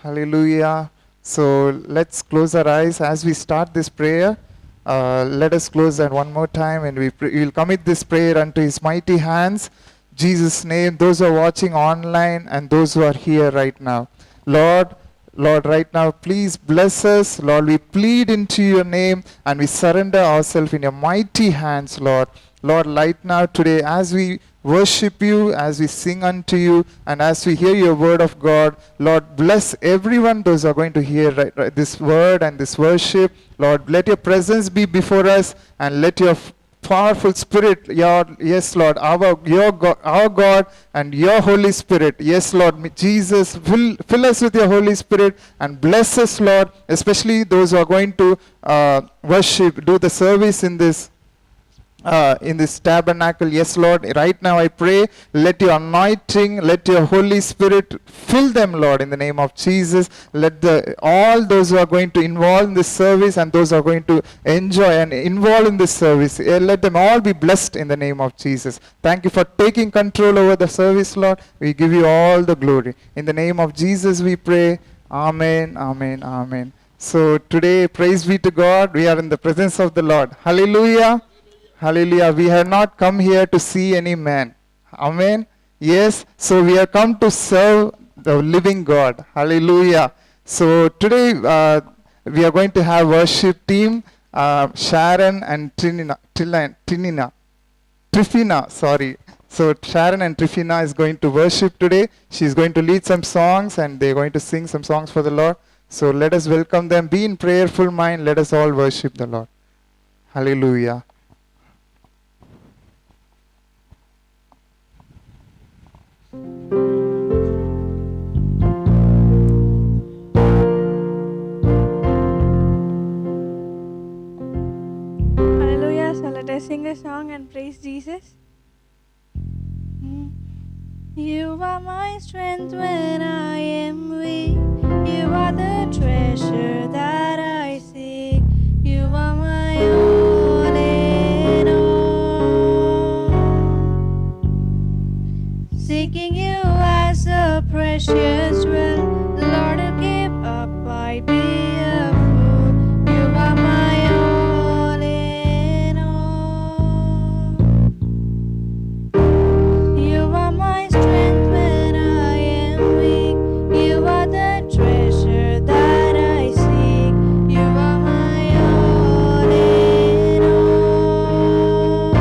Hallelujah. So let's close our eyes as we start this prayer. Let us close that one more time, and we will commit this prayer unto His mighty hands. Jesus' name, those who are watching online and those who are here right now. Lord, Lord, right now, please bless us. Lord, we plead into your name and we surrender ourselves in your mighty hands, Lord. Lord, right now, today, as we worship you, as we sing unto you, and as we hear your word of God, Lord, bless everyone those who are going to hear this word and this worship. Lord, let your presence be before us, and let your powerful spirit, yes, Lord, our God and your Holy Spirit. Yes, Lord, Jesus, fill us with your Holy Spirit and bless us, Lord, especially those who are going to worship, do the service in this tabernacle. Yes, Lord, right now I pray, let your anointing, let your Holy Spirit fill them, Lord, in the name of Jesus. Let all those who are going to involve in this service and those who are going to enjoy and involve in this service, let them all be blessed in the name of Jesus. Thank you for taking control over the service, Lord. We give you all the glory. In the name of Jesus we pray. Amen, amen, amen. So today, praise be to God, we are in the presence of the Lord. Hallelujah. Hallelujah. We have not come here to see any man. Amen. Yes. So we have come to serve the living God. Hallelujah. So today we are going to have worship team, Sharon and Trifina, sorry. So Sharon and Trifina is going to worship today. She's going to lead some songs and they're going to sing some songs for the Lord. So let us welcome them. Be in prayerful mind. Let us all worship the Lord. Hallelujah. Hallelujah. So let us sing a song and praise Jesus. You are my strength when I am weak. You are the treasure that I seek. You are my all in all. Seeking you as a precious well, Lord, to give up I'd be a fool. You are my all in all. You are my strength when I am weak. You are the treasure that I seek. You are my all in all.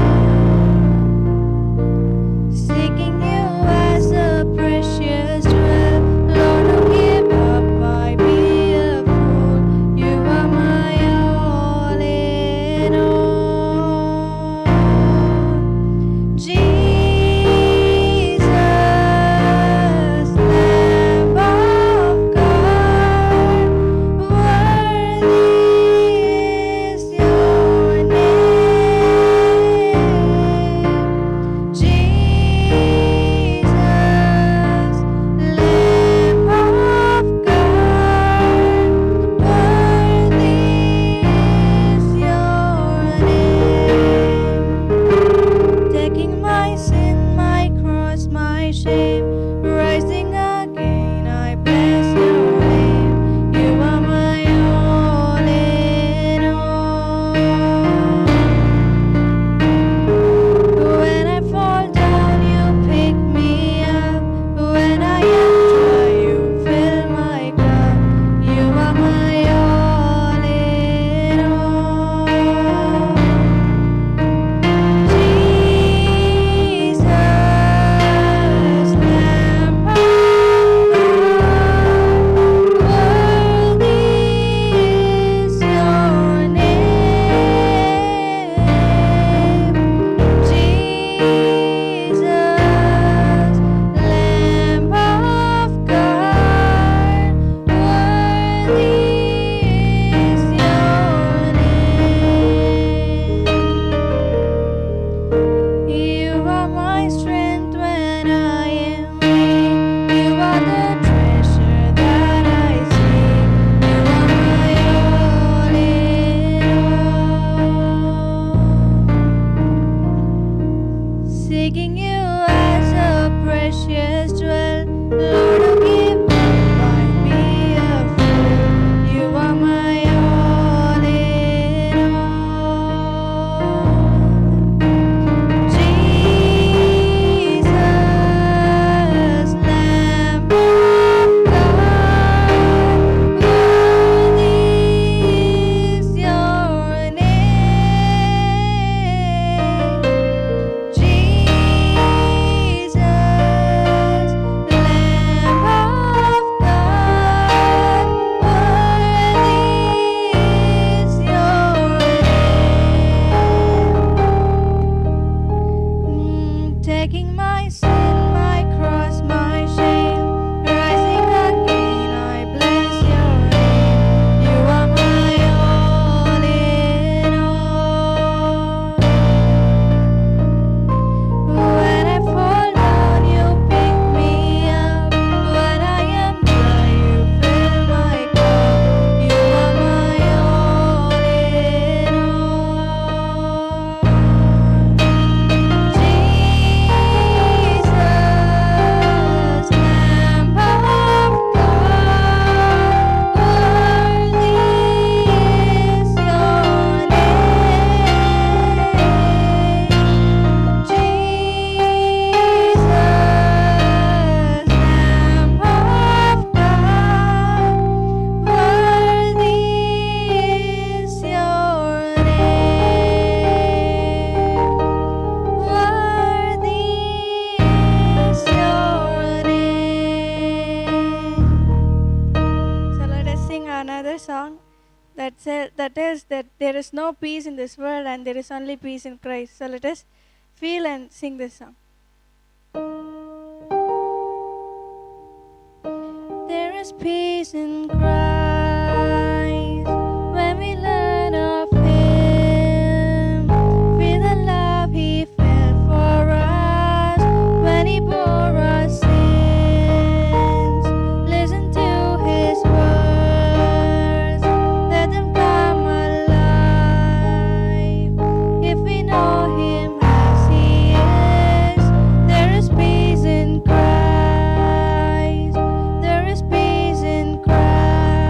Seeking you as a precious jewel, Lord, to give up I'd be a fool. my sin, my cross, my shame. Rising again, I bless your name. You are my all in all. When I fall down, you pick me up. When I am dry, you fill my cup. You are my all in all. Jesus, Lamb of God, worthy is your name. Jesus, Lamb of God, worthy is your name. Worthy is your name. So let us sing another song that is that there is no peace in this world and there is only peace in Christ. So let us feel and sing this song. There is peace in Christ when we learn of Him. Feel the love He felt for us when He bore our sins. Listen to His words, let them come alive. If we know Him as He is, there is peace in Christ. There is peace in Christ.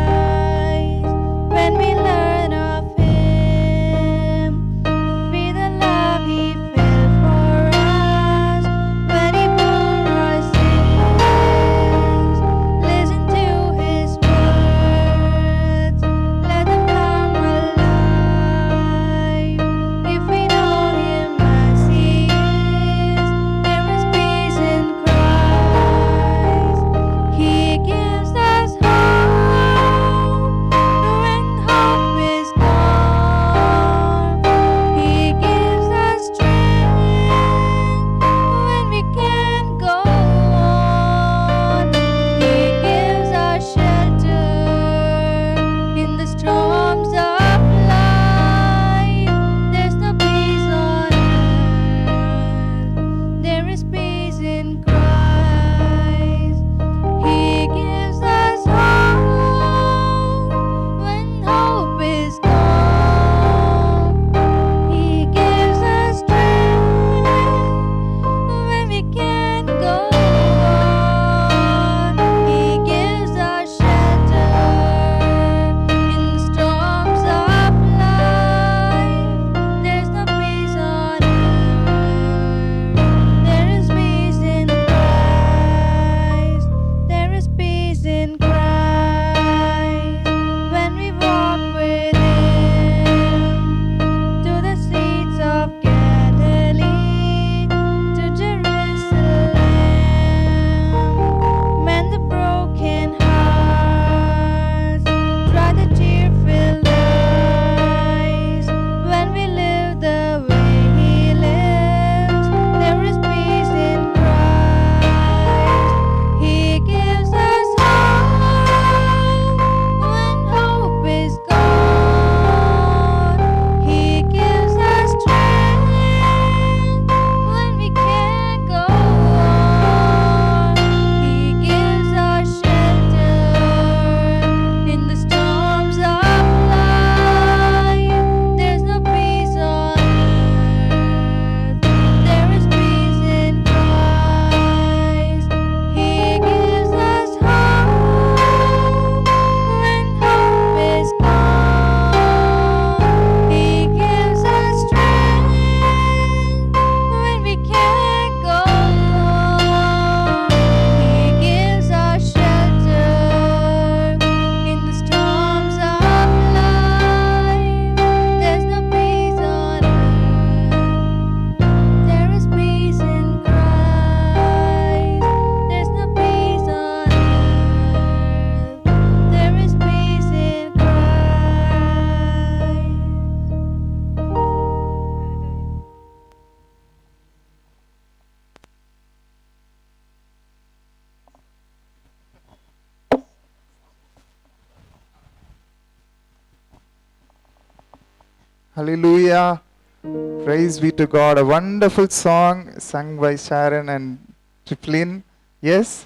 Hallelujah. Praise be to God. A wonderful song sung by Sharon and Triplin. Yes?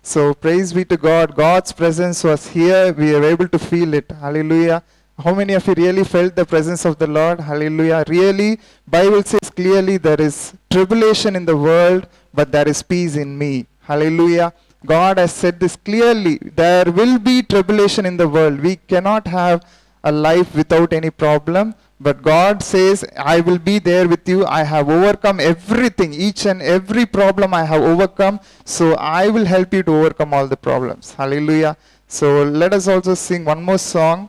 So praise be to God. God's presence was here. We are able to feel it. Hallelujah. How many of you really felt the presence of the Lord? Hallelujah. Really, Bible says clearly there is tribulation in the world, but there is peace in me. Hallelujah. God has said this clearly. There will be tribulation in the world. We cannot have a life without any problem. But God says, I will be there with you. I have overcome everything, each and every problem I have overcome. So I will help you to overcome all the problems. Hallelujah. So let us also sing one more song.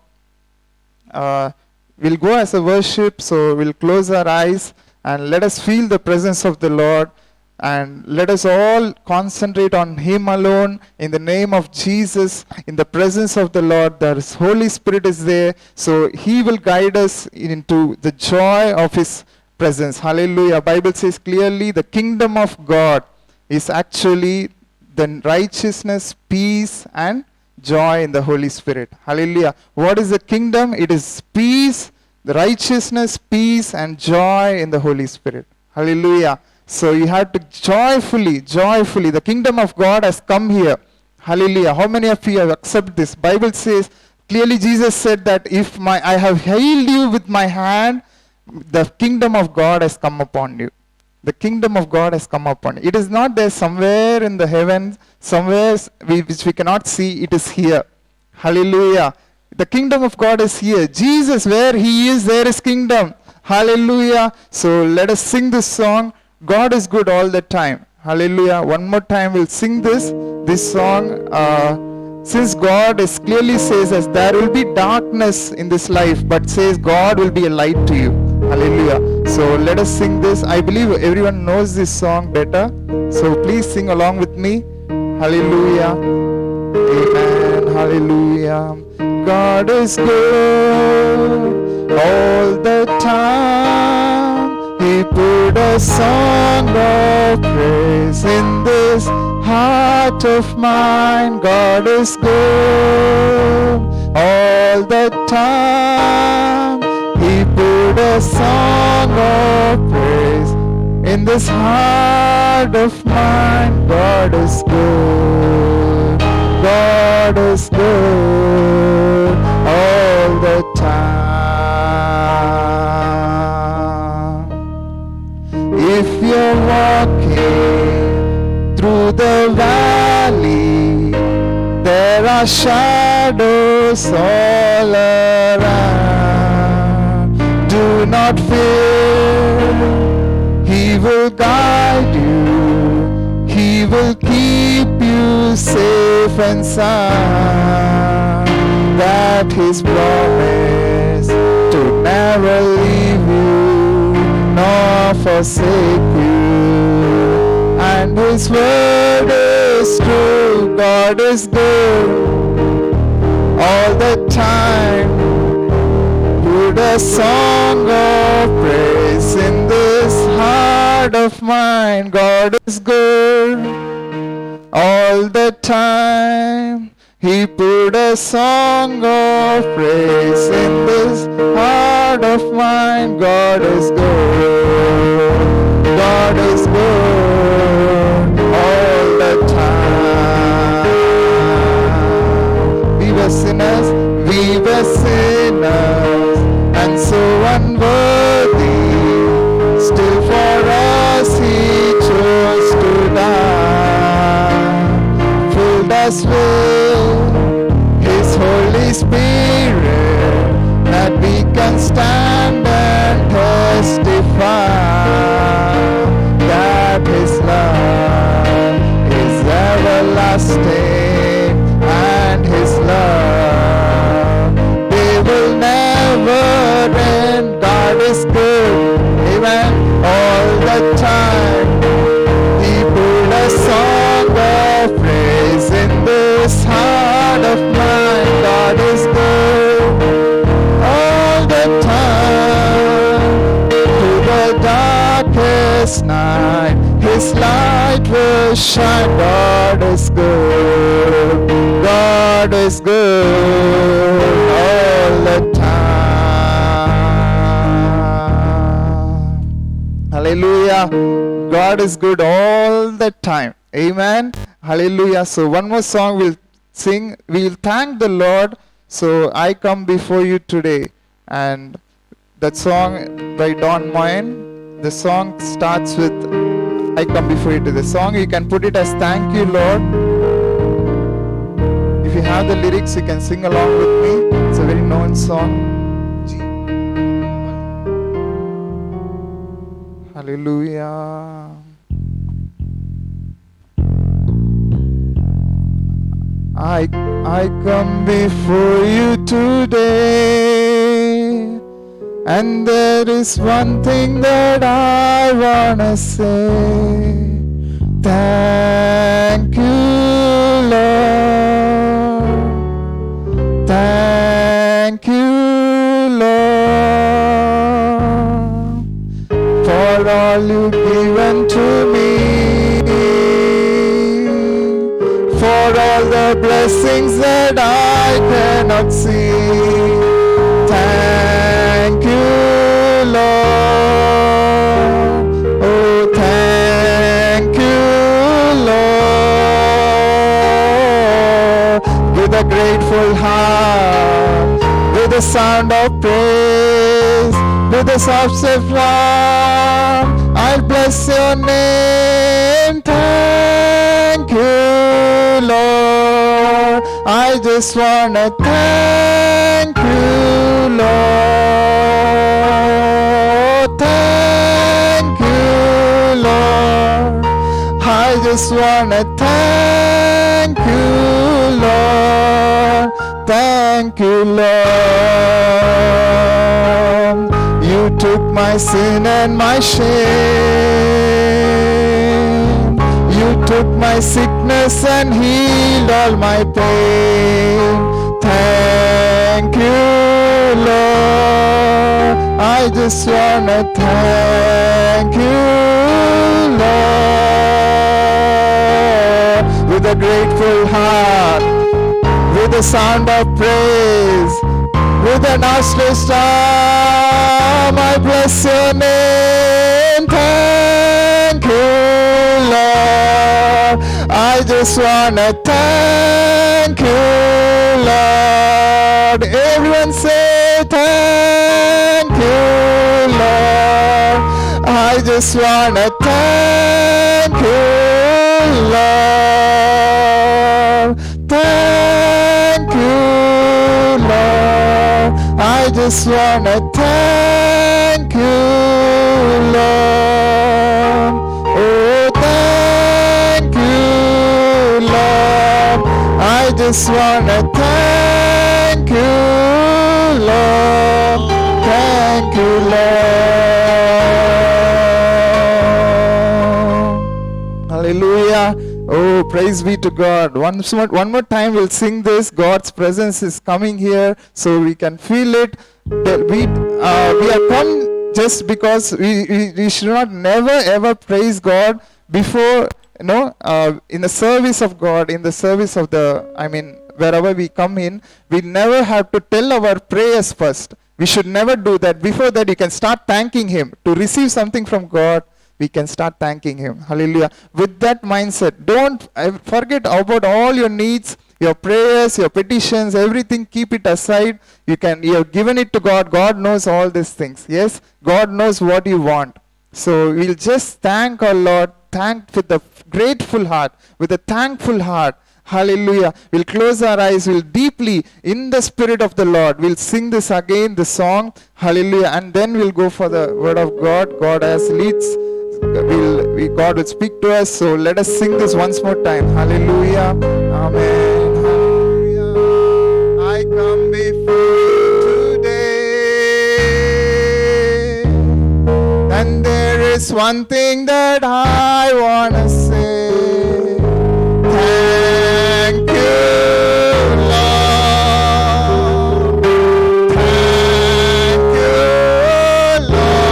We'll go as a worship. So we'll close our eyes and let us feel the presence of the Lord. And let us all concentrate on Him alone in the name of Jesus. In the presence of the Lord, the Holy Spirit is there. So He will guide us into the joy of His presence. Hallelujah. Bible says clearly the kingdom of God is actually the righteousness, peace, and joy in the Holy Spirit. Hallelujah. What is the kingdom? It is peace, the righteousness, peace, and joy in the Holy Spirit. Hallelujah. So you have to joyfully, the kingdom of God has come here. Hallelujah. How many of you have accepted this? Bible says, clearly Jesus said that if I have healed you with my hand, the kingdom of God has come upon you. The kingdom of God has come upon you. It is not there somewhere in the heavens, somewhere which we cannot see, it is here. Hallelujah. The kingdom of God is here. Jesus, where He is, there is kingdom. Hallelujah. So let us sing this song. God is good all the time. Hallelujah. One more time we'll sing this song. Since God is clearly says us there will be darkness in this life, but says God will be a light to you. Hallelujah. So let us sing this. I believe everyone knows this song better. So please sing along with me. Hallelujah. Amen. Hallelujah. God is good all the time. He put a song of praise in this heart of mine. God is good all the time. He put a song of praise in this heart of mine. God is good. God is good all the time. If you're walking through the valley, there are shadows all around. Do not fear, He will guide you. He will keep you safe and sound. That His promise to never leave you nor forsake you, and His word is true. God is good all the time. Put a song of praise in this heart of mine. God is good all the time. He put a song of praise in this heart of mine. God is good. God is good all the time. We were sinners, and so unworthy. Still for us He chose to die. Filled us with His Holy Spirit, that we can stand and testify that His love is everlasting, and His love, they will never end. God is good, amen, all the time. He put a song of praise in this heart of mine. God is good all the time. Through the darkest night, His light will shine. God is good. God is good all the time. Hallelujah. God is good all the time. Amen. Hallelujah. So one more song we'll sing. We'll thank the Lord. So I come before you today. And that song by Don Moyen, the song starts with I come before you today. The song you can put it as thank you Lord. If you have the lyrics you can sing along with me. It's a very known song. Hallelujah. I come before you today, and there is one thing that I wanna say. Thank you, Lord. Thank you, Lord, for all you've given to me, for all the blessings that I cannot see. Thank you, Lord. Oh, thank you, Lord. With a grateful heart, with a sound of praise, with a soft sound, I'll bless your name. Thank you, Lord. I just wanna thank you, Lord. Thank you, Lord. I just wanna thank you, Lord. Thank you, Lord. You took my sin and my shame. You took my sickness and healed all my pain. Thank you, Lord. I just wanna thank you, Lord. With a grateful heart, with a sound of praise, with an outstretched arm, I bless your name. Thank you, Lord. I just wanna thank you, Lord. Everyone say thank you, Lord. I just wanna thank you, Lord. Thank you, Lord. I just wanna thank you, Lord. Oh, thank you, Lord. I just wanna thank you, Lord. Thank you, Lord. Hallelujah. Oh, praise be to God. One more time we'll sing this. God's presence is coming here so we can feel it. We have come just because we should not never ever praise God before, in the service of God, in the service of wherever we come in, we never have to tell our prayers first. We should never do that. Before that, you can start thanking Him. To receive something from God, we can start thanking Him. Hallelujah. With that mindset, don't forget about all your needs, your prayers, your petitions, everything. Keep it aside. You have given it to God. God knows all these things. Yes, God knows what you want. So we'll just thank our Lord. Thank with a grateful heart, with a thankful heart. Hallelujah. We'll close our eyes. We'll deeply, in the Spirit of the Lord, we'll sing this again, the song. Hallelujah. And then we'll go for the Word of God. God as leads. God will speak to us. So let us sing this once more time. Hallelujah. Amen. Hallelujah. I come before you today, and there is one thing that I want to say. Thank you, Lord. Thank you, Lord.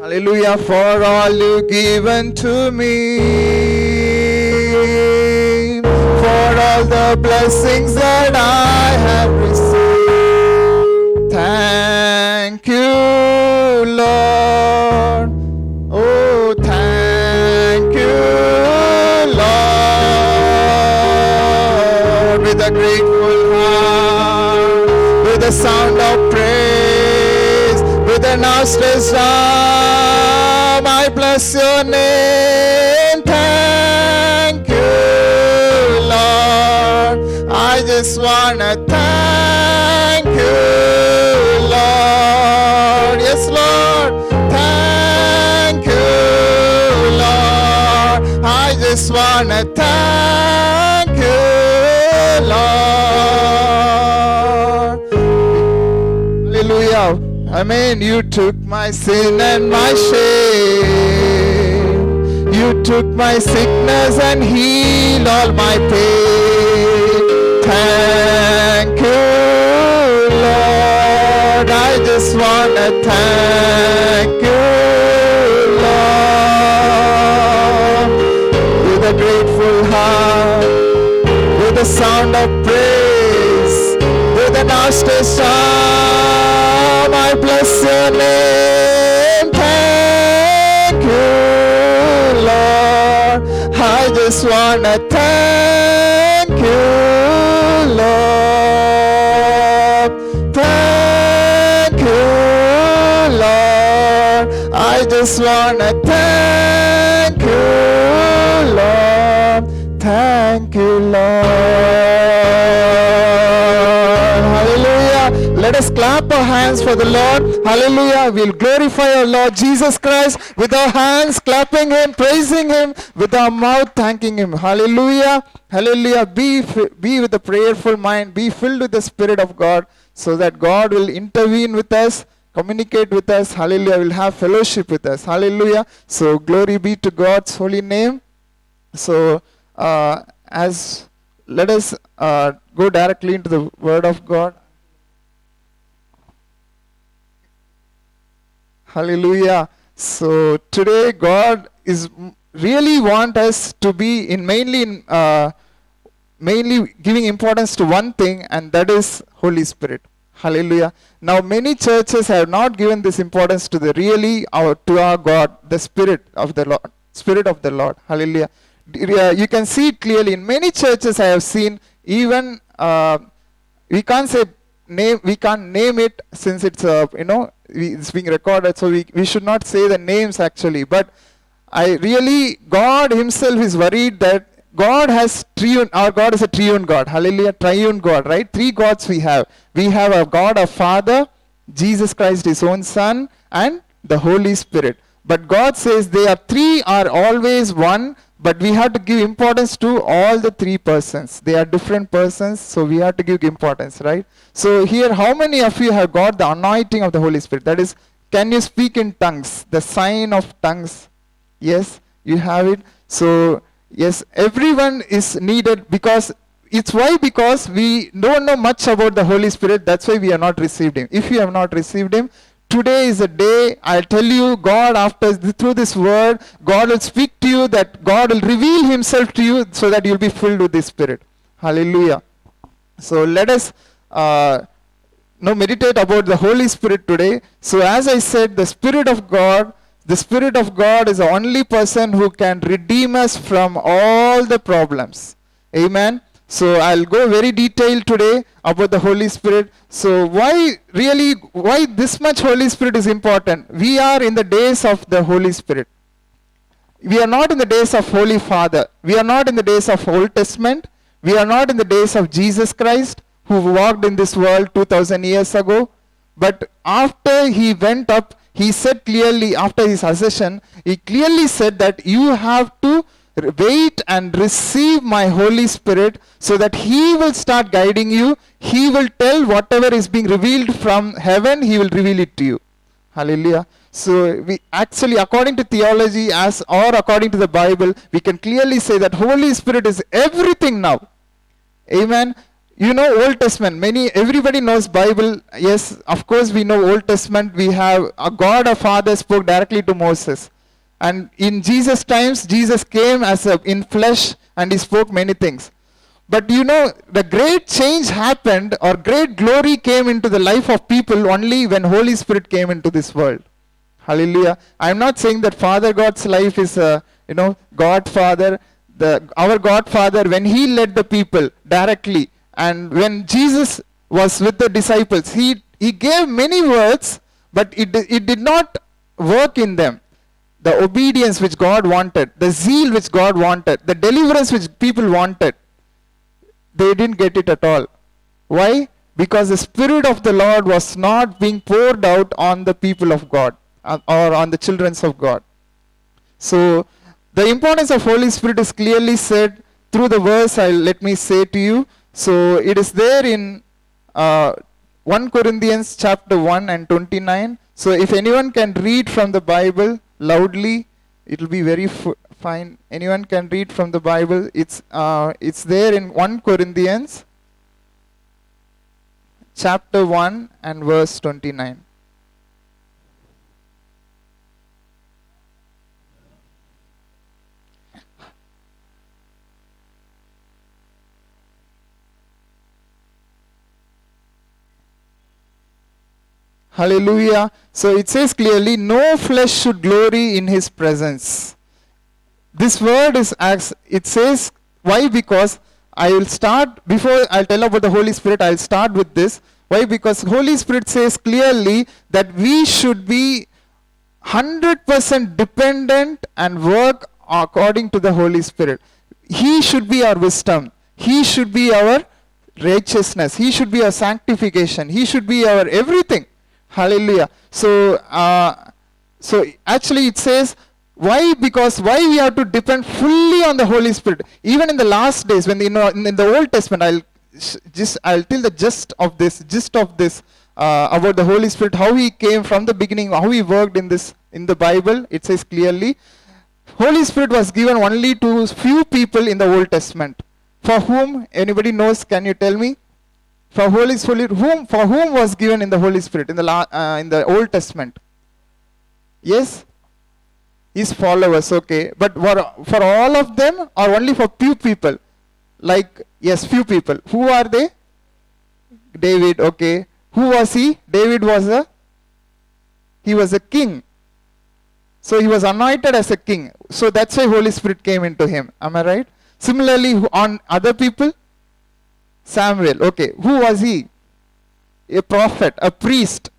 Hallelujah, for all you've given to me, for all the blessings that I have received. Thank Thank you, Lord. Oh, thank you, Lord. With a grateful heart, with a sound of praise, with an outstretched arm, I bless your name. Thank you, Lord. I just wanna thank you, Lord. Yes, Lord. Thank you, Lord. I just wanna thank you, Lord. Hallelujah. Amen. You took my sin and my shame. You took my sickness and healed all my pain. Thank you, Lord. I just wanna thank you, Lord. With a grateful heart, with a sound of praise, with an outstretched arm, I bless your name. Thank you, Lord. I just wanna thank you, Lord. Thank you, Lord. I just wanna thank you, Lord. Thank you, Lord. Hallelujah. Let us clap our hands for the Lord. Hallelujah. We'll glorify our Lord Jesus Christ with our hands, clapping Him, praising Him, with our mouth, thanking Him. Hallelujah. Hallelujah. Be with a prayerful mind. Be filled with the Spirit of God, so that God will intervene with us, communicate with us. Hallelujah. Will have fellowship with us. Hallelujah. So glory be to God's holy name. So let us go directly into the Word of God. Hallelujah. So today God is really want us to be mainly giving importance to one thing, and that is Holy Spirit. Hallelujah. Now many churches have not given this importance to to our God, the Spirit of the Lord. Spirit of the Lord. Hallelujah. You can see it clearly in many churches. I have seen even we can't name it, since it's it's being recorded, so we should not say the names actually. But God Himself is worried that God has our God is a triune God. Hallelujah. Triune God, right? Three gods we have. We have a God, a Father, Jesus Christ, His own Son, and the Holy Spirit. But God says three are always one, but we have to give importance to all the three persons. They are different persons, so we have to give importance, right? So here, how many of you have got the anointing of the Holy Spirit? That is, can you speak in tongues? The sign of tongues. Yes, you have it. So yes, everyone is needed, because because we don't know much about the Holy Spirit. That's why we have not received Him. If you have not received Him, today is a day, I'll tell you, God, through this word, God will speak to you, that God will reveal Himself to you, so that you'll be filled with the Spirit. Hallelujah. So let us meditate about the Holy Spirit today. So as I said, the Spirit of God is the only person who can redeem us from all the problems. Amen. So I'll go very detailed today about the Holy Spirit. So why this much Holy Spirit is important? We are in the days of the Holy Spirit. We are not in the days of Holy Father. We are not in the days of Old Testament. We are not in the days of Jesus Christ, who walked in this world 2000 years ago. But after He went up, He said clearly, after His ascension, He clearly said that you have to wait and receive my Holy Spirit, so that He will start guiding you. He will tell whatever is being revealed from heaven, He will reveal it to you. Hallelujah. So we actually, according to theology or according to the Bible, we can clearly say that Holy Spirit is everything now. Amen. You know Old Testament. Everybody knows Bible. Yes, of course we know Old Testament. We have a God, a Father spoke directly to Moses. And in Jesus' times, Jesus came in flesh, and He spoke many things. But you know, the great change happened or great glory came into the life of people only when Holy Spirit came into this world. Hallelujah. I'm not saying that Father God's life is, Godfather, our Godfather, when He led the people directly. And when Jesus was with the disciples, He gave many words, but it did not work in them. The obedience which God wanted, the zeal which God wanted, the deliverance which people wanted, they didn't get it at all. Why? Because the Spirit of the Lord was not being poured out on the people of God or on the children of God. So, the importance of Holy Spirit is clearly said through the verse. Let me say to you. So, it is there in 1 Corinthians chapter 1 and 29. So, if anyone can read from the Bible loudly, it will be very fine. Anyone can read from the Bible. It's there in 1 Corinthians chapter 1 and verse 29. Hallelujah. So it says clearly, no flesh should glory in His presence. This word is, it says, why? Because I will start, before I'll tell about the Holy Spirit, I'll start with this. Why? Because Holy Spirit says clearly that we should be 100% dependent and work according to the Holy Spirit. He should be our wisdom. He should be our righteousness. He should be our sanctification. He should be our everything. Hallelujah. So actually it says, why? Because why we have to depend fully on the Holy Spirit. Even in the last days, when in the Old Testament, I'll tell the gist of this about the Holy Spirit, how He came from the beginning, how He worked in the Bible. It says clearly, Holy Spirit was given only to few people in the Old Testament. For whom? Anybody knows? Can you tell me? For whom was given in the Holy Spirit in the Old Testament? Yes? His followers, okay. But for all of them or only for few people? Like, yes, few people. Who are they? David, okay. Who was he? David was a king. So he was anointed as a king. So that's why Holy Spirit came into him. Am I right? Similarly, on other people? Samuel, okay. Who was he? A prophet, a priest.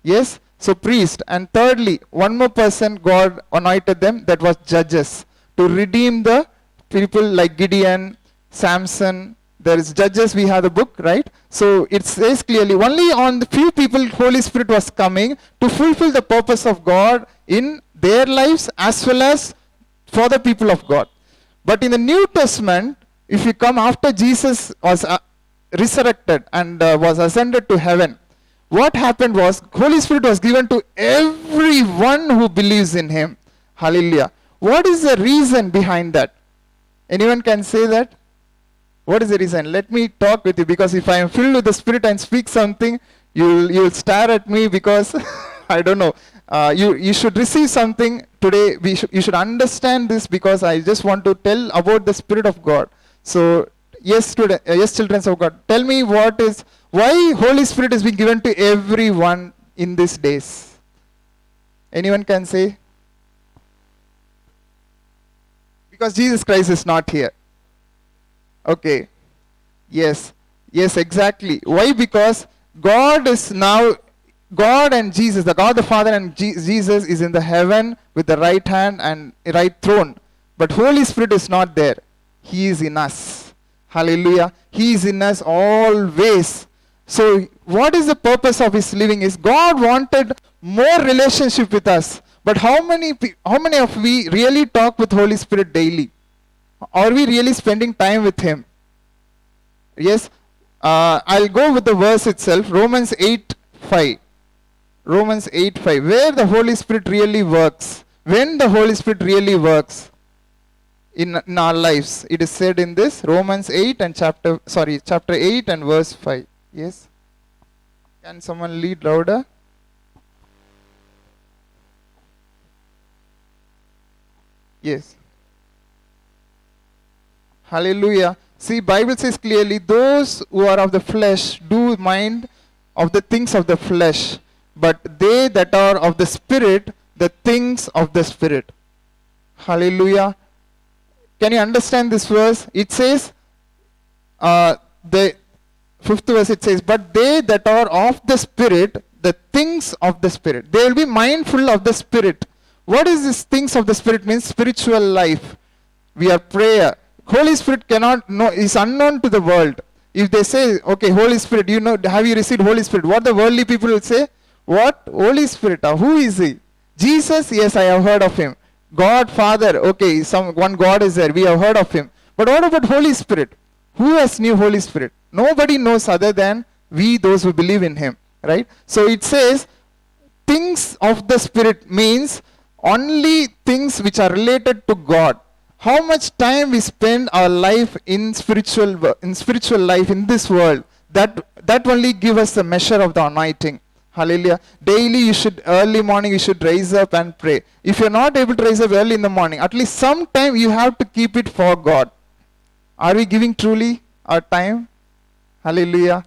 Yes? So priest. And thirdly, one more person God anointed them, that was judges. To redeem the people like Gideon, Samson. There is Judges, we have the book, right? So it says clearly, only on the few people Holy Spirit was coming to fulfill the purpose of God in their lives as well as for the people of God. But in the New Testament, if you come after Jesus was resurrected and was ascended to heaven, what happened was Holy Spirit was given to everyone who believes in Him. Hallelujah. What is the reason behind that? Anyone can say that? What is the reason? Let me talk with you, because if I am filled with the Spirit and speak something, you'll stare at me because I don't know. You should receive something today. You should understand this, because I just want to tell about the Spirit of God. So yes, children of God, tell me why Holy Spirit is being given to everyone in these days. Anyone can say? Because Jesus Christ is not here. Okay. Yes, exactly. Why? Because God and Jesus, the God the Father and Jesus is in the heaven with the right hand and right throne. But Holy Spirit is not there. He is in us. Hallelujah. He is in us always. So what is the purpose of His living is God wanted more relationship with us. But how many of we really talk with Holy Spirit daily? Are we really spending time with Him? Yes. I'll go with the verse itself, Romans 8:5. Romans 8:5, where the Holy Spirit really works. When the Holy Spirit really works in our lives. It is said in this Romans 8 and chapter 8 and verse 5. Yes. Can someone read louder? Yes. Hallelujah. See, Bible says clearly, those who are of the flesh do mind of the things of the flesh, but they that are of the Spirit, the things of the Spirit. Hallelujah. Can you understand this verse? It says, the fifth verse it says, but they that are of the Spirit, the things of the Spirit. They will be mindful of the Spirit. What is this things of the Spirit means? Spiritual life. We are prayer. Holy Spirit cannot know, is unknown to the world. If they say, okay, Holy Spirit, you know, have you received Holy Spirit? What the worldly people will say? What? Holy Spirit, who is he? Jesus, yes, I have heard of him. God, Father, okay, one God is there, we have heard of him. But what about Holy Spirit? Who has knew Holy Spirit? Nobody knows other than we, those who believe in him, right? So it says, things of the Spirit means only things which are related to God. How much time we spend our life in spiritual life in this world, that only give us the measure of the anointing. Hallelujah. Daily you should, early morning you should rise up and pray. If you're not able to rise up early in the morning, at least some time you have to keep it for God. Are we giving truly our time? Hallelujah.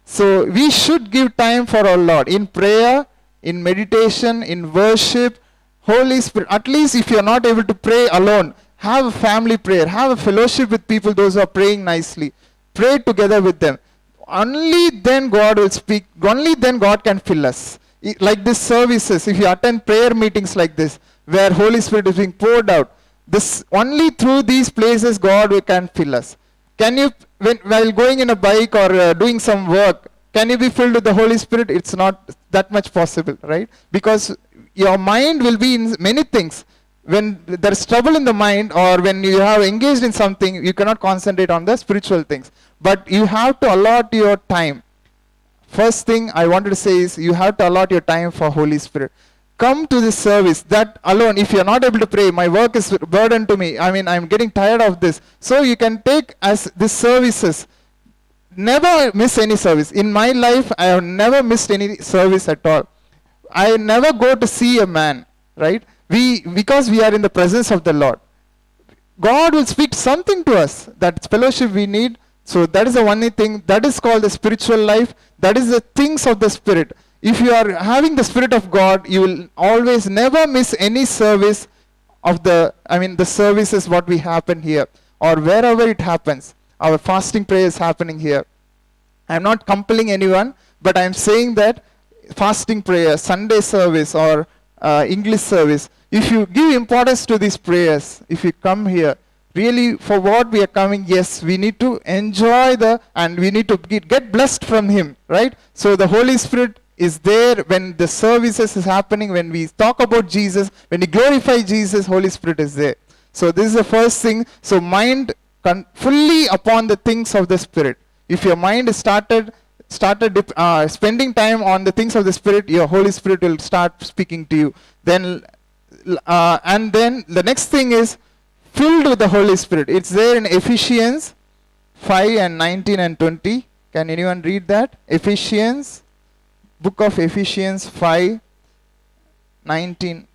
So we should give time for our Lord in prayer, in meditation, in worship. Holy Spirit, at least if you're not able to pray alone, have a family prayer, have a fellowship with people, those who are praying nicely. Pray together with them. Only then God will speak, only then God can fill us. Like this services, if you attend prayer meetings like this, where Holy Spirit is being poured out, this only through these places God can fill us. Can you, while going in a bike or doing some work, can you be filled with the Holy Spirit? It's not that much possible, right? Because your mind will be in many things. When there's trouble in the mind, or when you have engaged in something, you cannot concentrate on the spiritual things. But you have to allot your time. First thing I wanted to say is, you have to allot your time for Holy Spirit. Come to this service. That alone, if you're not able to pray, my work is a burden to me. I mean, I'm getting tired of this. So you can take as these services. Never miss any service. In my life, I have never missed any service at all. I never go to see a man, right? Because we are in the presence of the Lord. God will speak something to us. That fellowship we need. So that is the only thing. That is called the spiritual life. That is the things of the Spirit. If you are having the Spirit of God, you will always never miss any service of the services what we happen here, or wherever it happens. Our fasting prayer is happening here. I am not compelling anyone, but I am saying that fasting prayer, Sunday service, or English service, if you give importance to these prayers, if you come here, really for what we are coming, yes, we need to enjoy and we need to get blessed from him, right? So the Holy Spirit is there when the services is happening, when we talk about Jesus, when we glorify Jesus, Holy Spirit is there. So this is the first thing. So mind fully upon the things of the Spirit. If your mind is started spending time on the things of the Spirit, your Holy Spirit will start speaking to you. Then and then the next thing is filled with the Holy Spirit. It's there in Ephesians 5 and 19 and 20. Can anyone read that? Book of Ephesians 5, 19.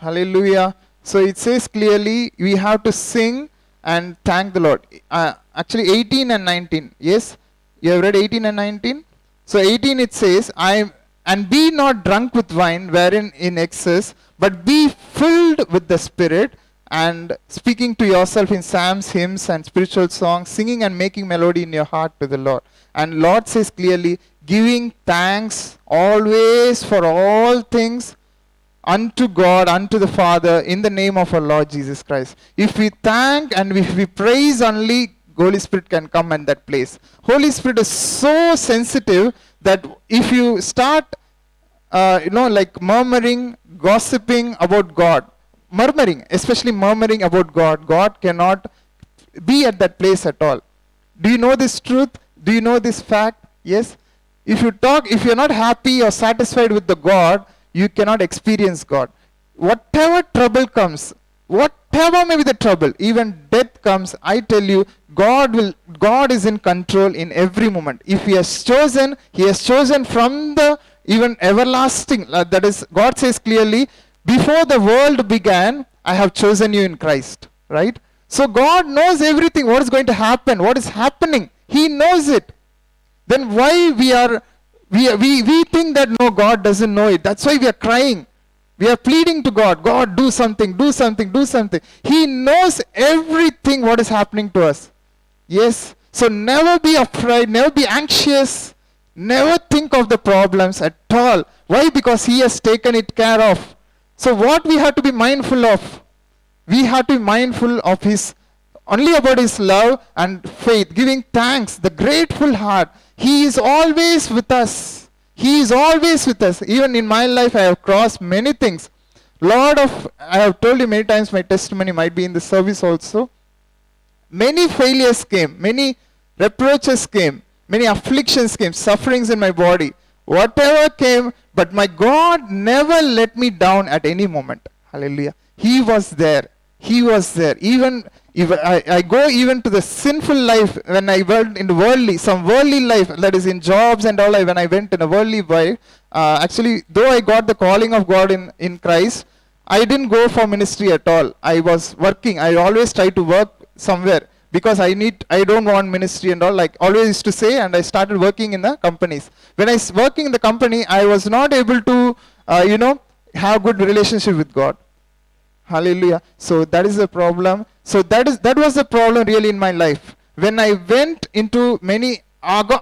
Hallelujah. So it says clearly we have to sing and thank the Lord. Actually 18 and 19. Yes? You have read 18 and 19? So 18 it says, and be not drunk with wine wherein in excess, but be filled with the Spirit, and speaking to yourself in psalms, hymns, and spiritual songs, singing and making melody in your heart to the Lord. And Lord says clearly, giving thanks always for all things unto God, unto the Father, in the name of our Lord Jesus Christ. If we thank and if we praise only, Holy Spirit can come in that place. Holy Spirit is so sensitive that if you start, like murmuring, gossiping about God, especially murmuring about God, God cannot be at that place at all. Do you know this truth? Do you know this fact? Yes. If you're not happy or satisfied with the God, you cannot experience God. Whatever trouble comes, whatever whatever may be the trouble, even death comes, I tell you, God is in control in every moment. If He has chosen from the even everlasting. That is, God says clearly, before the world began, I have chosen you in Christ. Right? So God knows everything, what is going to happen, what is happening. He knows it. Then why we think that no, God doesn't know it. That's why we are crying. We are pleading to God, God, do something, do something, do something. He knows everything what is happening to us. Yes. So never be afraid, never be anxious, never think of the problems at all. Why? Because He has taken it care of. So what we have to be mindful of? We have to be mindful of only about His love and faith, giving thanks, the grateful heart. He is always with us. He is always with us. Even in my life, I have crossed many things. I have told you many times, my testimony might be in the service also. Many failures came, many reproaches came, many afflictions came, sufferings in my body. Whatever came, but my God never let me down at any moment. Hallelujah. He was there. He was there. Even if I go even to the sinful life, when I went into some worldly life, that is in jobs and all, when I went in a worldly life, actually, though I got the calling of God in Christ, I didn't go for ministry at all. I was working. I always try to work somewhere because I don't want ministry and all, like always used to say, and I started working in the companies. When I was working in the company, I was not able to, have good relationship with God. Hallelujah. So that is the problem. So that was the problem really in my life. When I went into many, against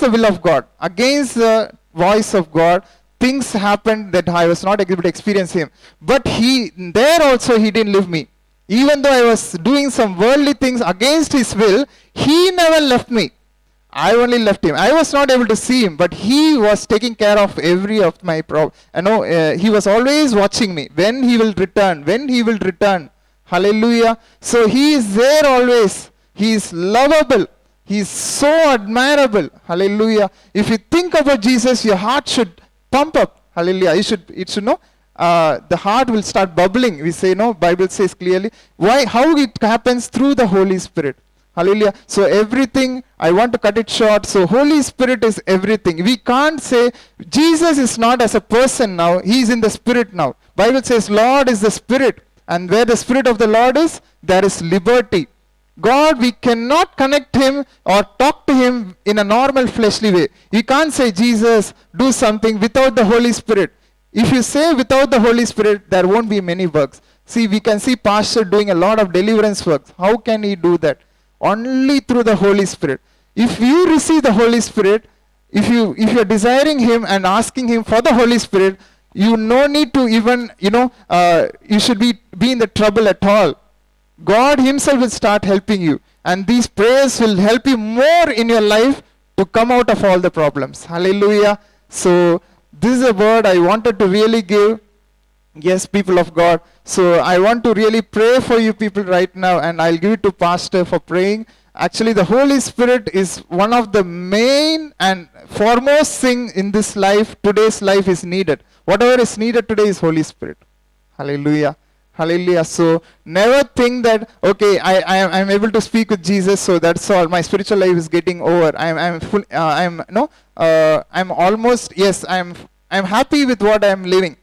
the will of God, against the voice of God, things happened that I was not able to experience Him. But there also He didn't leave me. Even though I was doing some worldly things against His will, He never left me. I only left Him. I was not able to see Him, but He was taking care of every of my problem. He was always watching me. When He will return. When He will return. Hallelujah. So He is there always. He is lovable. He is so admirable. Hallelujah. If you think about Jesus, your heart should pump up. Hallelujah. It should know. The heart will start bubbling. We say, no, Bible says clearly. Why? How it happens? Through the Holy Spirit. Hallelujah. So everything, I want to cut it short. So Holy Spirit is everything. We can't say, Jesus is not as a person now. He is in the Spirit now. Bible says, Lord is the Spirit. And where the Spirit of the Lord is, there is liberty. God, we cannot connect Him or talk to Him in a normal fleshly way. You can't say, Jesus, do something without the Holy Spirit. If you say without the Holy Spirit, there won't be many works. See, we can see Pastor doing a lot of deliverance works. How can he do that? Only through the Holy Spirit. If you receive the Holy Spirit, if you are desiring Him and asking Him for the Holy Spirit, you no need to even, you should be in the trouble at all. God Himself will start helping you. And these prayers will help you more in your life to come out of all the problems. Hallelujah. So, this is a word I wanted to really give. Yes, people of God. So I want to really pray for you people right now, and I'll give it to Pastor for praying. Actually, the Holy Spirit is one of the main and foremost thing in this life. Today's life is needed. Whatever is needed today is Holy Spirit. Hallelujah. Hallelujah. So never think that, okay, I'm able to speak with Jesus, so that's all. My spiritual life is getting over. I'm almost, yes, I'm happy with what I'm living,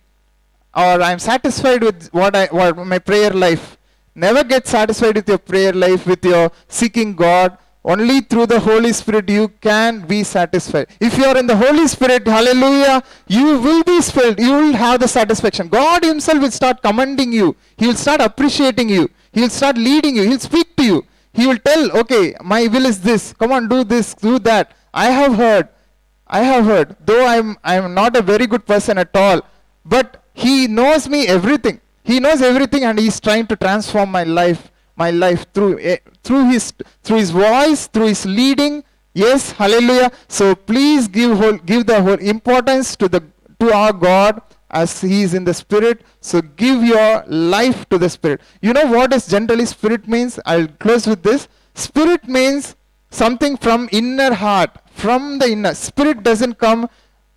or I'm satisfied with what my prayer life. Never get satisfied with your prayer life, with your seeking God. Only through the Holy Spirit you can be satisfied. If you are in the Holy Spirit, hallelujah, you will be filled. You will have the satisfaction. God Himself will start commending you. He will start appreciating you. He will start leading you. He will speak to you. He will tell, okay, my will is this. Come on, do this, do that. I have heard. Though I'm not a very good person at all, but He knows me everything. He knows everything, and He's trying to transform my life through His voice, through His leading. Yes, hallelujah. So please give the whole importance to our God, as He is in the Spirit. So give your life to the Spirit. You know what is generally Spirit means? I'll close with this. Spirit means something from inner heart, from the inner. Spirit doesn't come,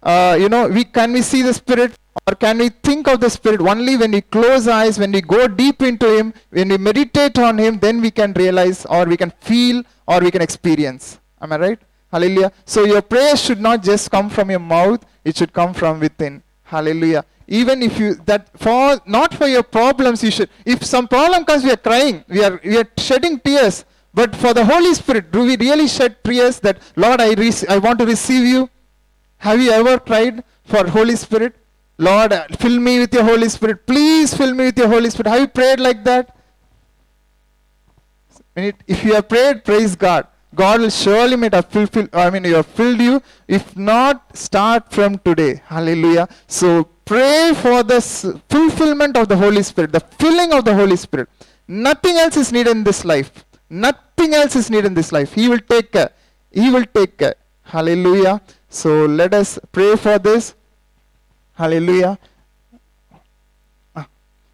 we see the Spirit Or can we think of the Spirit only when we close eyes, when we go deep into Him, when we meditate on Him, then we can realize, or we can feel, or we can experience. Am I right? Hallelujah. So your prayer should not just come from your mouth, it should come from within. Hallelujah. Even if you, that for, not for your problems, you should, if some problem comes, we are crying, we are shedding tears. But for the Holy Spirit, do we really shed tears that, Lord, I want to receive you? Have you ever cried for Holy Spirit? Lord, fill me with your Holy Spirit. Please fill me with your Holy Spirit. Have you prayed like that? If you have prayed, praise God. God will surely make a you have filled you. If not, start from today. Hallelujah. So pray for the fulfillment of the Holy Spirit, the filling of the Holy Spirit. Nothing else is needed in this life. Nothing else is needed in this life. He will take care. He will take care. Hallelujah. So let us pray for this. Hallelujah.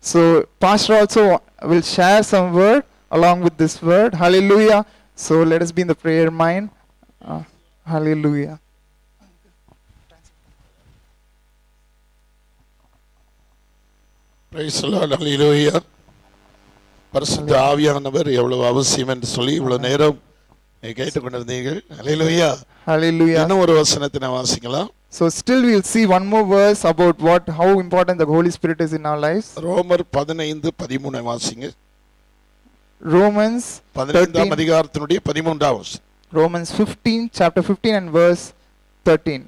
So Pastor also will share some word along with this word. Hallelujah. So let us be in the prayer mind. Hallelujah. Praise the Lord. Hallelujah. பரிசுத்த ஆவியானவர் எவ்வளவு அவசியம் என்று சொல்லி இவ்வளவு நேரம் கேட்டுக்கொண்டிருந்தீர்கள். ஹல்லேலூயா. Hallelujah. இன்னும் ஒரு வசனத்தை வாசிக்கலாம். So still we will see one more verse about how important the Holy Spirit is in our lives. ரோமர் 15:13 வாசிங்க. Romans 15 அதிகாரத்தினுடைய 13வது வசனம். Romans 15 chapter 15 and verse 13.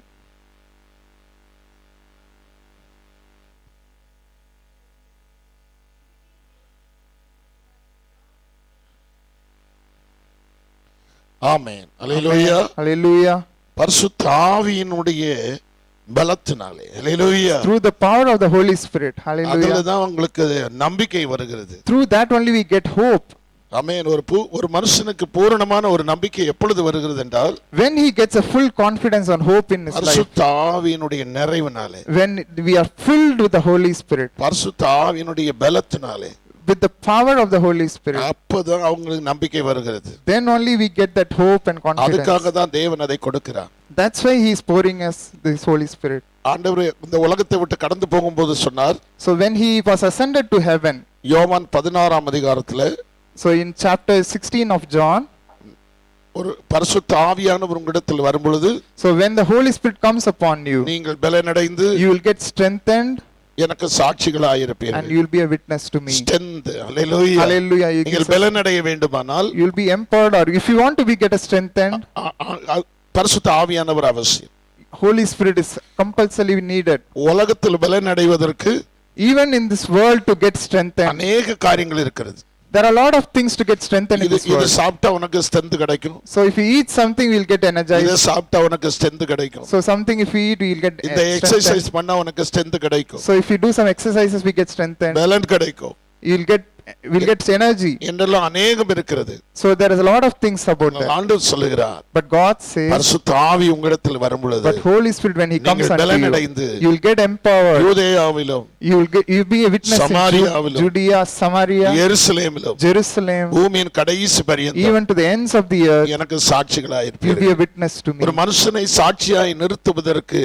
Amen. Hallelujah. Hallelujah. பரிசுத்த ஆவியினுடைய பலத்தினாலே, ஹல்லேலூயா, through the power of the Holy Spirit. Hallelujah. அதுல தான் உங்களுக்கு நம்பிக்கை வருகிறது. Through that only we get hope. ஆமென். ஒரு மனுஷனுக்கு பூரணமான ஒரு நம்பிக்கை எப்பொழுது வருகிறது என்றால், when he gets a full confidence and hope in his life, பரிசுத்த ஆவியினுடைய நிறைவினாலே, when we are filled with the Holy Spirit, பரிசுத்த ஆவியினுடைய பலத்தினாலே, with the power of the Holy Spirit, அப்பதான் அவங்களுக்கு நம்பிக்கை வருகிறது. then only we get that hope and confidence. அதுக்காக தான் தேவன் அதை கொடுக்கிறார். That's why he is pouring us this Holy Spirit. ஆண்டவர் இந்த உலகத்தை விட்டு கடந்து போகும்போது சொன்னார். So when he was ascended to heaven, யோவான் 16ஆம் அதிகாரத்திலே, so in chapter 16 of John, ஒரு பரிசுத்த ஆவியானவர் உங்களிடத்தில் வரும்பொழுது, so when the Holy Spirit comes upon you, நீங்கள் பலனடைந்து, you will get strengthened, எனக்கு சாட்சிகளாய் இருப்பீர்கள், and you will be a witness to me. strength. Hallelujah. Hallelujah. நீங்கள் பலனடைய வேண்டுமானால், you will be empowered, or if you want to be get a strengthened, பரிசுத்த ஆவியானவர் அவசியம். Holy Spirit is compulsorily needed. உலகத்தில் பலனடைவதற்கு, even in this world to get strengthened, அநேக காரியங்கள் இருக்கிறது. there are a lot of things to get strengthened in this இது world. சாப்பிட்டா உனக்கு ஸ்ட்ரெngth கிடைக்கும். So if you eat something, we will get energized. இது சாப்பிட்டா உனக்கு ஸ்ட்ரெngth கிடைக்கும். So something if we eat, we will get இந்த exercise பண்ணா உனக்கு ஸ்ட்ரெngth கிடைக்கும். So if you do some exercises, we get strengthened. பலன் கிடைக்கும். You will get energy. என்றெல்லாம் அநேகம் இருக்கிறது. So there is a lot of things about that. ஆண்டவர் சொல்லுகிறார், but God says, பரிசுத்த ஆவி உங்களிடத்தில் வரும்பொழுது, but Holy Spirit when he comes unto you, you will get empowered. யூதேயாவிலும், you will be a witness in Judea, Samaria, எருசலேமிலும், Jerusalem, பூமியின் கடைசி பரியந்தம், even to the ends of the earth, எனக்கு சாட்சிகளாய் you will be a witness to me. ஒரு மனுஷனை சாட்சியாய் நிறுத்துவதற்கு,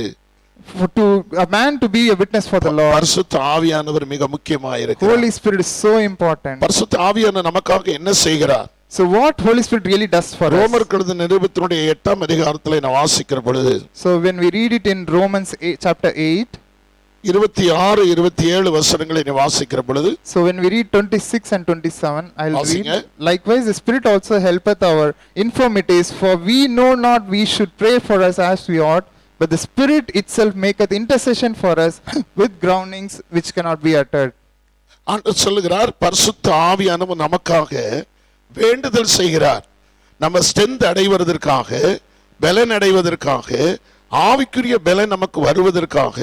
to a man to be a witness for the Lord, பரிசுத்த ஆவியானவர் மிக முக்கியமாய் இருக்கிறார். Holy Spirit is so important. பரிசுத்த ஆவியானவர் நமக்காக என்ன செய்கிறார்? So what Holy Spirit really does for us? ரோமருக்கு எழுதின நிருபத்தினுடைய 8ஆம் அதிகாரத்திலே நான் வாசிக்கிற பொழுது, so when we read it in Romans 8, chapter 8, 26 27 வசனங்களை நான் வாசிக்கிற பொழுது, so when we read 26 and 27, I'll வாசிங்க. read, likewise the Spirit also helpeth our infirmities, for we know not we should pray for us as we ought, but the Spirit itself maketh intercession for us with groanings which cannot be uttered. ஆண்டவர் சொல்லுகிறார், பரிசுத்த ஆவியானவர் நமக்காக வேண்டுதல் செய்கிறார். நம்ம strength அடைவதற்காக, பலன் அடைவதற்காக, ஆவிக்குரிய பலன் நமக்கு வருவதற்காக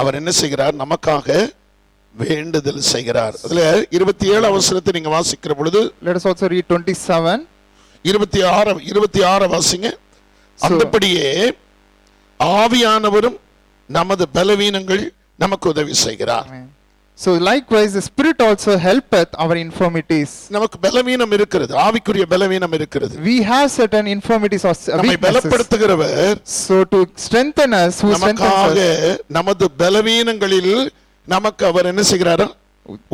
அவர் என்ன செய்கிறார்? நமக்காக வேண்டுதல் செய்கிறார். அதுல 27 வசனத்தை நீங்க வாசிக்கிற பொழுது, let us also read 27, 26 வாசிங்க. அந்தபடியே ஆவியானவரும் நமது பலவீனங்கள் நமக்கு உதவி செய்கிறார். So likewise, the Spirit also helpeth our infirmities. நமக்கு பலவீனம் இருக்கிறது, ஆவிக்குரிய பலவீனம் இருக்கிறது. We have certain infirmities or நம்மை weaknesses. பலப்படுத்துகிறவர் So to strengthen us, who strengthens நமக்காக us. நமது பலவீனங்களில் நமக்கு அவர் என்ன செய்கிறாரா?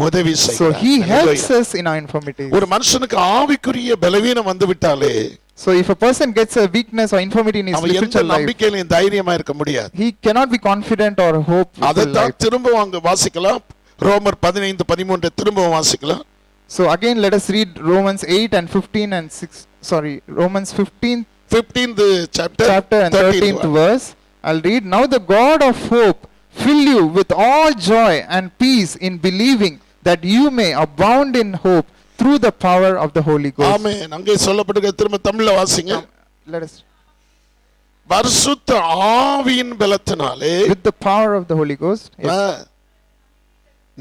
உதவி So செய்கிறார். he helps Hallelujah. us in our infirmities. ஒரு மனுஷனுக்கு ஆவிக்குரிய பலவீனம் வந்து விட்டாலே So if a person gets a weakness or infirmity in his அவன் எந்த spiritual life, நம்பிக்கையிலும் தைரியமா இருக்க முடியாது. he cannot be confident or hopeful அதைத்தான் life. திரும்ப அங்க வாசிக்கலாம். ரோமர் 15:13 திரும்ப வாசிக்கலாம். So again, let us read Romans 8 and 15 and 6. Sorry, Romans 15th chapter and 13th verse. I'll read. Now the God of hope fill you with all joy and peace in believing, that you may abound in hope through the power of the Holy Ghost. ஆமென். அங்கே சொல்லப்பட்டிருக்க திரும்ப தமிழ்ல வாசிங்க. Let us. பரிசுத்த ஆவியின் பலத்தினாலே With the power of the Holy Ghost. Yes.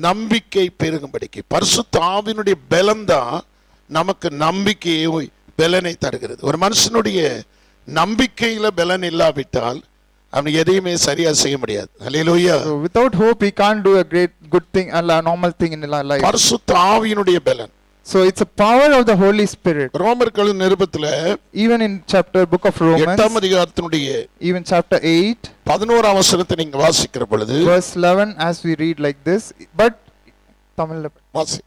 நம்பிக்கை பெருகும்படிக்கு பரிசுத்த ஆவியினுடைய பலம்தான் நமக்கு நம்பிக்கையை பலனை தருகிறது. ஒரு மனுஷனுடைய நம்பிக்கையில பலன் இல்லாவிட்டால் அவன் எதையுமே சரியா செய்ய முடியாது. ஹல்லேலூயா. So without hope, he can't do a good thing, a normal thing in life. பரிசுத்த ஆவியினுடைய பலன். So it's a power of the Holy Spirit. ரோமர்களின் நிருபத்துல Even in book of Romans, 8ஆம் அதிகாரத்தினுடைய even chapter 8, 11ஆம் வசனத்தை நீங்க வாசிக்கிற பொழுது verse 11, as we read like this, but Tamil. வாசி.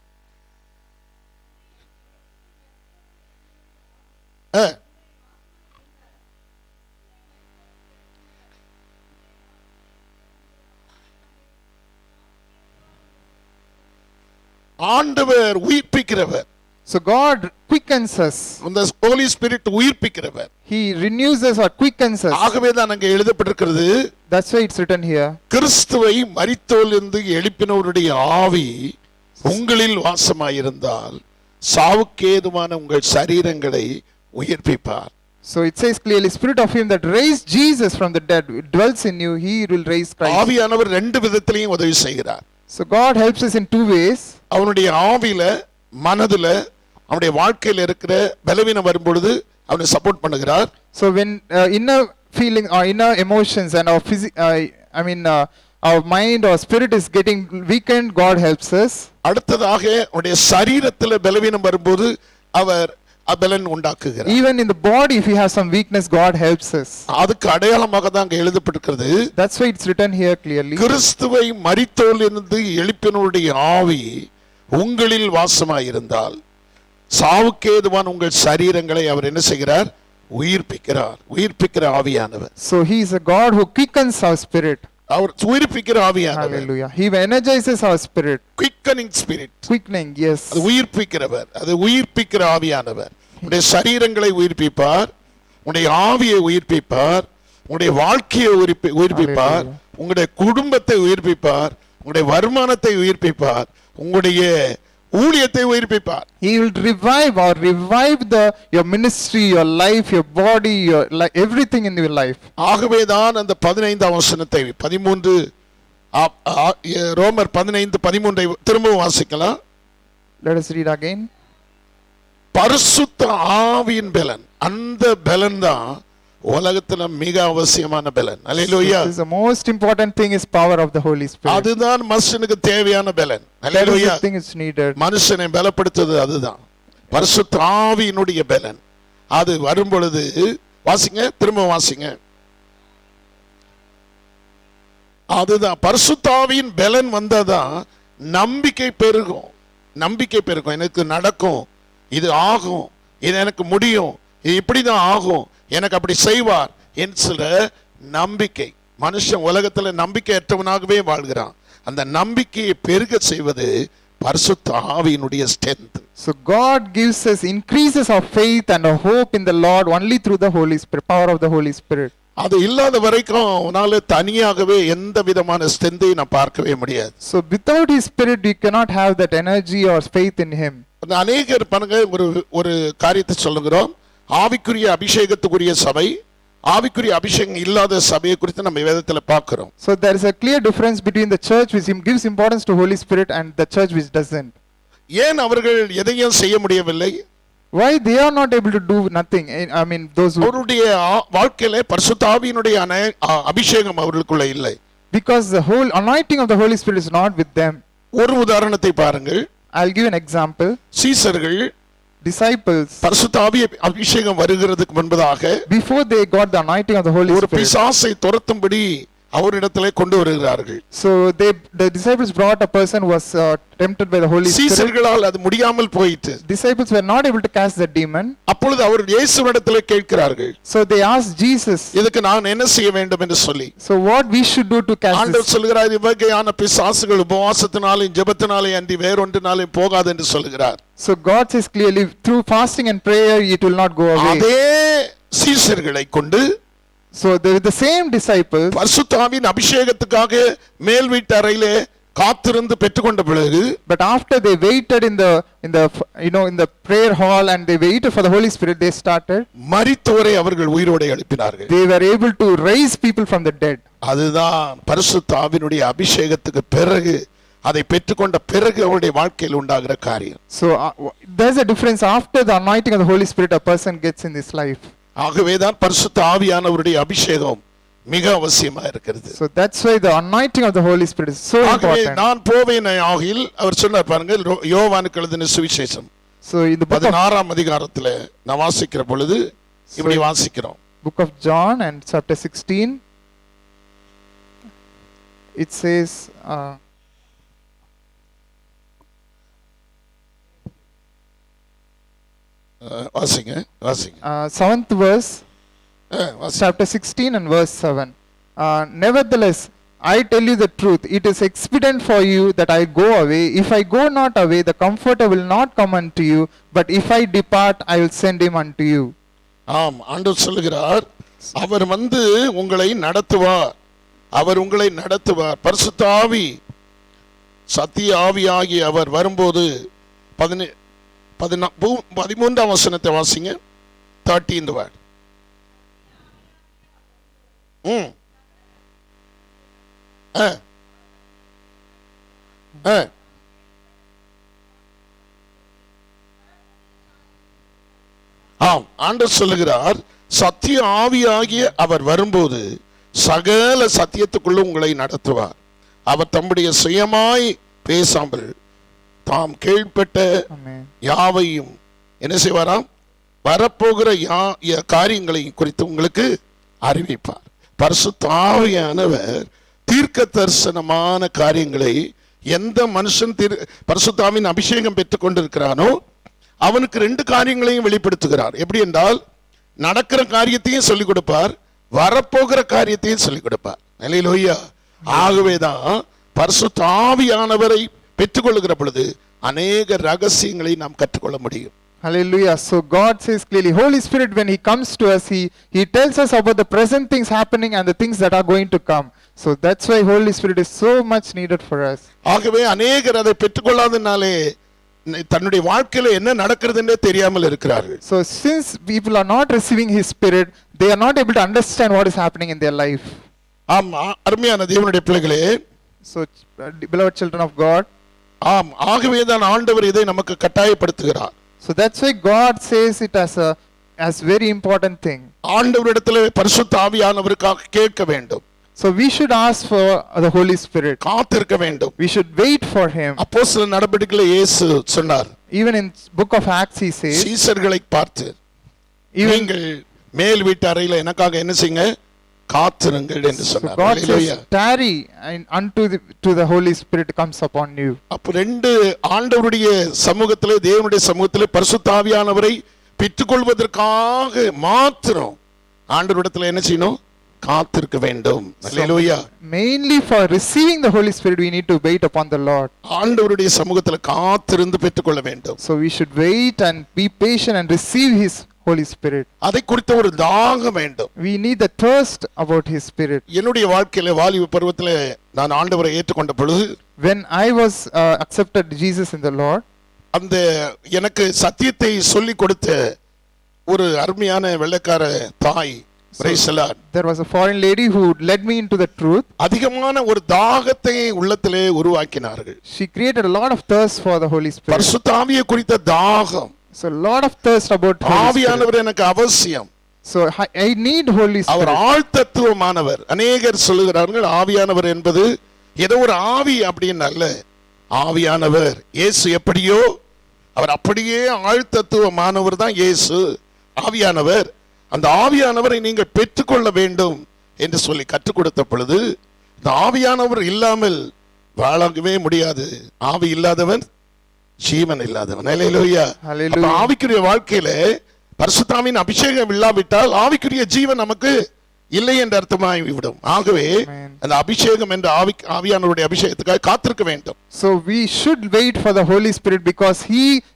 ஆண்டவர் உயிர்ப்பிக்கிறவர். So God quickens us. அந்த ஹோலி ஸ்பிரிட் உயிர்ப்பிக்கிறவர். He renews us or quickens us. ஆகவே தான் அங்கே எழுதப்பட்டிருக்கிறது, That's why it's written here. கிறிஸ்துவை மரித்தோரிலிருந்து எழுப்பினவருடைய ஆவி உங்களில் வாசமாயிருந்தால் சாவுக்கேதுவான உங்கள் சரீரங்களை உயிர்ப்பிப்பார். So it says clearly, Spirit of him that raised Jesus from the dead dwells in you, he will raise Christ. ஆவியானவர் ரெண்டு விதத்திலையும் உதவி செய்கிறார். So God helps us in two ways. அவனுடைய ஆவியில, மனதுல, அவனுடைய வாழ்க்கையில இருக்கிற பலவீனம் வரும்பொழுது அவனை சப்போர்ட் பண்ணுகிறார். So when inner feeling or inner emotions and our our mind or spirit is getting weakened, God helps us. அடுத்ததாக அவனுடைய சரீரத்துல பலவீனம் வரும்போது அவர் பலன் உண்டாக்குகிறார். Even in the body, if we have some weakness, God helps us. அதுக்கு அடையாளமாக தான் அங்க எழுதப்பட்டிருக்கிறது. That's why it's written here clearly. கிறிஸ்துவை மரித்தோரிலிருந்து எழுப்பினவருடைய ஆவி உங்களில் வாசமாயிருந்தால் சாவுக்கேதுவான உங்கள் சரீரங்களை அவர் என்ன செய்கிறார்? உயிர்ப்பிக்கிறார். உயிர்ப்பிக்கிற ஆவியானவர். So he is a God who quickens our spirit. அவர் உயிர்ப்பிக்கிற ஆவியானவர். Hallelujah. He energizes our spirit. Quickening spirit. Quickening, yes. அது உயிர்ப்பிக்கிறவர். அது உயிர்ப்பிக்கிற ஆவியானவர். உங்களுடைய சரீரங்களை உயிர்ப்பிப்பார், உங்களுடைய ஆவியை உயிர்ப்பிப்பார், உங்களுடைய வாழ்க்கையை உயிர்ப்பிப்பார், உங்களுடைய குடும்பத்தை உயிர்ப்பிப்பார், உங்களுடைய வருமானத்தை உயிர்ப்பிப்பார், உங்களுடைய ஊழியத்தை உயிர்ப்பிப்பார். He will revive your ministry, your life, your body, your everything in your life. ஆகவே தான் அந்த 15ஆம் வசனத்தை 13 ரோமர் 15:13 திரும்பவும் வாசிக்கலாம். Let us read again. பரிசுத்த ஆவியின் பலன், அந்த பலன் தான் உலகத்துல மிக அவசியமான பலன். அல்லேலூயா. The most important thing is power of the Holy Spirit. அதுதான் மனுஷனுக்கு தேவையான பலன். That is hallelujah. the thing is needed. மனுஷனை பலப்படுத்துவது அதுதான், பரிசுத்த ஆவியினுடைய பலன். அது வரும் பொழுது வாசிங்க, திரும்ப வாசிங்க. அதுதான் பரிசுத்த ஆவியின் பலன் வந்தாதான் நம்பிக்கை பெருகும். நம்பிக்கை பெருகும். எனக்கு நடக்கும், இது ஆகும், இது எனக்கு முடியும், இது இப்படிதான் ஆகும், எனக்கு அப்படி செய்வார் என்ற நம்பிக்கை. மனுஷன் உலகத்துல நம்பிக்கையற்றவனாகவே வாழ்கிறான். அந்த நம்பிக்கையை பெருக செய்வது பரிசுத்த ஆவியினுடைய strength. So God gives us increases of faith and a hope in the Lord only through the Holy Spirit, power of the Holy Spirit. அது இல்லாத வரைக்கும் உன்னால தனியாகவே எந்த விதமான ஸ்ட்ரெngthஐ நான் பார்க்கவே முடியாது. So without his spirit you cannot have that energy or faith in him. அநேகர் பாருங்க, ஒரு காரியத்தை சொல்லுகிறோம், ஆவிக்குரிய அபிஷேகத்துக்குரிய சபை, ஆவிக்குரிய அபிஷேகம் இல்லாத சபையை குறித்து நம்ம வேதத்துல பார்க்கிறோம். So there is a clear difference between the church which gives importance to Holy Spirit and the church which doesn't. ஏன் அவர்கள் எதையும் செய்ய முடியவில்லை? Why they are not able to do nothing? I mean those who, அவருடைய வாழ்க்கையில பரிசுத்த ஆவியினுடைய அபிஷேகம் அவர்களுக்குள்ள இல்லை. because the whole anointing of the Holy Spirit is not with them. ஒரு உதாரணத்தை பாருங்கள். I'll give an example. சீசர்கள் Disciples, பரிசுத்த ஆவி அபிஷேகம் வருகிறதுக்கு முன்பதாக before they got the anointing of the Holy ஒரு Spirit, பிசாசை துரத்தும்படி அவரிடத்திலே கொண்டு வருகிறார்கள். so the disciples brought a person who was tempted by the Holy Spirit. சீசர்களால் அது முடியாமல் போயிட்டு Disciples were not able to cast the demon. அப்பொழுது அவர் இயேசுவிடத்திலே கேட்கிறார்கள், So they asked Jesus, இதுக்கு நான் என்ன செய்ய வேண்டும் என்று சொல்லி. so what we should do to cast ஆண்டவர் this? சொல்கிறார், இவ்வகையான பிசாசுகள் உபவாசத்தினாலும் ஜெபத்தினாலே அன்றி வேறொன்றினாலே போகாது என்று சொல்கிறார். So God says clearly, through fasting and prayer it will not go away. அதே சீசர்களை கொண்டு So the same disciples, பரிசுத்த ஆவியின் அபிஷேகத்துக்காக மேல் வீட்டு அறையிலே காத்திருந்து பெற்றுக்கொண்ட பிறகு, but after they waited in the in the prayer hall and they waited for the Holy Spirit, they started. மரித்தோரை அவர்கள் உயிரோடு எழுப்பினார்கள். They were able to raise people from the dead. அதுதான் பரிசுத்த ஆவியினுடைய அபிஷேகத்துக்கு பிறகு, அதை பெற்றுக்கொண்ட பிறகு அவருடைய வாழ்க்கையில் உண்டாகிற காரியம். So there's a difference. After the anointing of the Holy Spirit a person gets in this life. ஆகவேதான் பரிசுத்த ஆவியானவருடைய அபிஷேகம் மிக அவசியமா இருக்கிறது. So that's why the anointing of the Holy Spirit is so important. நான் போவேன் ஆகில் அவர் சொன்னார் பாருங்க, யோவானுக்கு எழுதின சுவிசேஷம் So in the book 16ஆம் அதிகாரத்திலே நான் வாசிக்கிற பொழுது இப்படி வாசிக்கிறோம். book of John and chapter 16, it says வாசிங்க 7th verse, வாசிங்க. chapter 16 and verse 7. Nevertheless, I tell you the truth, it is expedient for you that I go away. If I go not away, the Comforter will not come unto you, but if I depart, I will send him unto you. ஆம், ஆண்டவர் சொல்லுகிறார், அவர் வந்து உங்களை நடத்துவார், அவர் உங்களை நடத்துவார். பரிசுத்த ஆவி, சத்திய ஆவியாகி அவர் வரும்போது 13ஆம் வசனத்தை வாசிங்க. 13th word. ஆம், ஆண்டவர் சொல்லுகிறார், சத்திய ஆவியாகிய அவர் வரும்போது சகல சத்தியத்துக்குள்ள உங்களை நடத்துவார். அவர் தம்முடைய சுயமாய் பேசாமல் தாம் கேள்விப்பட்ட யாவையும் என்ன செய்வாராம், வரப்போகிற காரியங்களை குறித்து உங்களுக்கு அறிவிப்பார். பரிசுத்த ஆவியானவர் தீர்க்க தரிசனமான காரியங்களை எந்த மனுஷன் பரிசுத்த ஆவியின் அபிஷேகம் பெற்றுக் கொண்டிருக்கிறானோ அவனுக்கு 2 காரியங்களையும் வெளிப்படுத்துகிறார். எப்படி என்றால், நடக்கிற காரியத்தையும் சொல்லிக் கொடுப்பார், வரப்போகிற காரியத்தையும் சொல்லிக் கொடுப்பார். அல்லேலூயா. ஆகவேதான் பரிசுத்த ஆவியானவரை பெற்றுக்கொள்ளுகிற பொழுது அநேக ரகசியங்களை நாம் கற்றுக்கொள்ள முடியும். Hallelujah. So God says clearly, Holy Spirit, when he comes to us, he tells us about the present things happening and the things that are going to come. So that's why Holy Spirit is so much needed for us. ஆகவே அநேகர் அதை பெற்றுக்கொள்ளாதனாலே தன்னுடைய வாழ்க்கையில என்ன நடக்கிறதுன்னே தெரியாமல் இருக்கிறார்கள். So since people are not receiving his spirit, they are not able to understand what is happening in their life. ஆமா, அருமையான தேவனுடைய பிள்ளைகளே, so beloved children of God, ஆம், ஆகவே தான் ஆண்டவர் இதை நமக்கு கட்டாயப்படுத்துகிறார். So that's why God says it as very important thing. ஆண்டவரிடத்திலே பரிசுத்த ஆவியானவருக்காக கேட்க வேண்டும். So we should ask for the Holy Spirit. காத்திருக்க வேண்டும். We should wait for him. அப்போஸ்தலர் நடபடிகளிலே இயேசு சொன்னார், Even in book of Acts he says, சீசர்களை பார்த்து, even நீங்கள் மேல் வீட்டு அறையில எனக்காக என்ன செய்யுங்க, காத்திருங்கள் என்று சொன்னார். God hallelujah. says, tarry to the Holy Spirit comes upon you. அப்ப 2 ஆண்டவருடைய சமூகத்திலே, தேவனுடைய சமூகத்திலே பரிசுத்த ஆவியானவரை பெற்றுக்கொள்வதற்காக மாத்திரம் ஆண்டவரிடத்துல என்ன செய்யணும், காத்திருக்க வேண்டும். அல்லேலூயா. Mainly for receiving the Holy Spirit we need to wait upon the Lord. ஆண்டவருடைய சமூகத்துல காத்திருந்து பெற்றுக்கொள்ள வேண்டும். So we should wait and be patient and receive his Holy Spirit. அதை குறித்த ஒரு தாகம் வேண்டும். We need the thirst about his spirit. என்னுடைய வாழ்க்கையில வாலிப பருவத்திலே நான் ஆண்டவரை ஏற்றுக்கொண்ட பொழுது, When I was accepted Jesus in the Lord, அந்த எனக்கு சத்தியத்தை சொல்லி கொடுத்த ஒரு அருமையான வெள்ளைக்கார தாய், praise the Lord, there was a foreign lady who led me into the truth. அதிகமான ஒரு தாகத்தை உள்ளத்திலே உருவாக்கினார்கள். She created a lot of thirst for the Holy Spirit. பரிசுத்த ஆவியை குறித்த தாகம். So a lot of thirst about Holy Spirit. ஆவியானவர் எனக்கு அவசியம். So I need Holy Spirit. அவர் ஆழ்தத்துவமானவர். அநேகர் சொல்லுகிறார்கள் ஆவியானவர் என்பது ஏதோ ஒரு ஆவி அப்படின்னு அல்ல, ஆவியானவர் இயேசு எப்படியோ அவர் அப்படியே ஆழ்த்தத்துவமானவர் தான் இயேசு ஆவியானவர். அந்த ஆவியானவரை நீங்கள் பெற்றுக்கொள்ள வேண்டும் என்று சொல்லி கற்றுக் கொடுத்த பொழுது, இந்த ஆவியானவர் இல்லாமல் வாழவே முடியாது. ஆவி இல்லாதவன் ஜீவன் இல்லாதவன். அல்லேலூயா. Hallelujah. ஆவிக்குரிய வாழ்க்கையில பரிசுத்தாவின் அபிஷேகம் இல்லாவிட்டால் ஆவிக்குரிய ஜீவன் நமக்கு இல்லை என்று அர்த்தமாகி விடும். ஆகவே Amen. அந்த அபிஷேகம் என்ற ஆவியானவருடைய அபிஷேகத்துக்காக காத்திருக்க வேண்டும். So we should wait for the Holy Spirit, because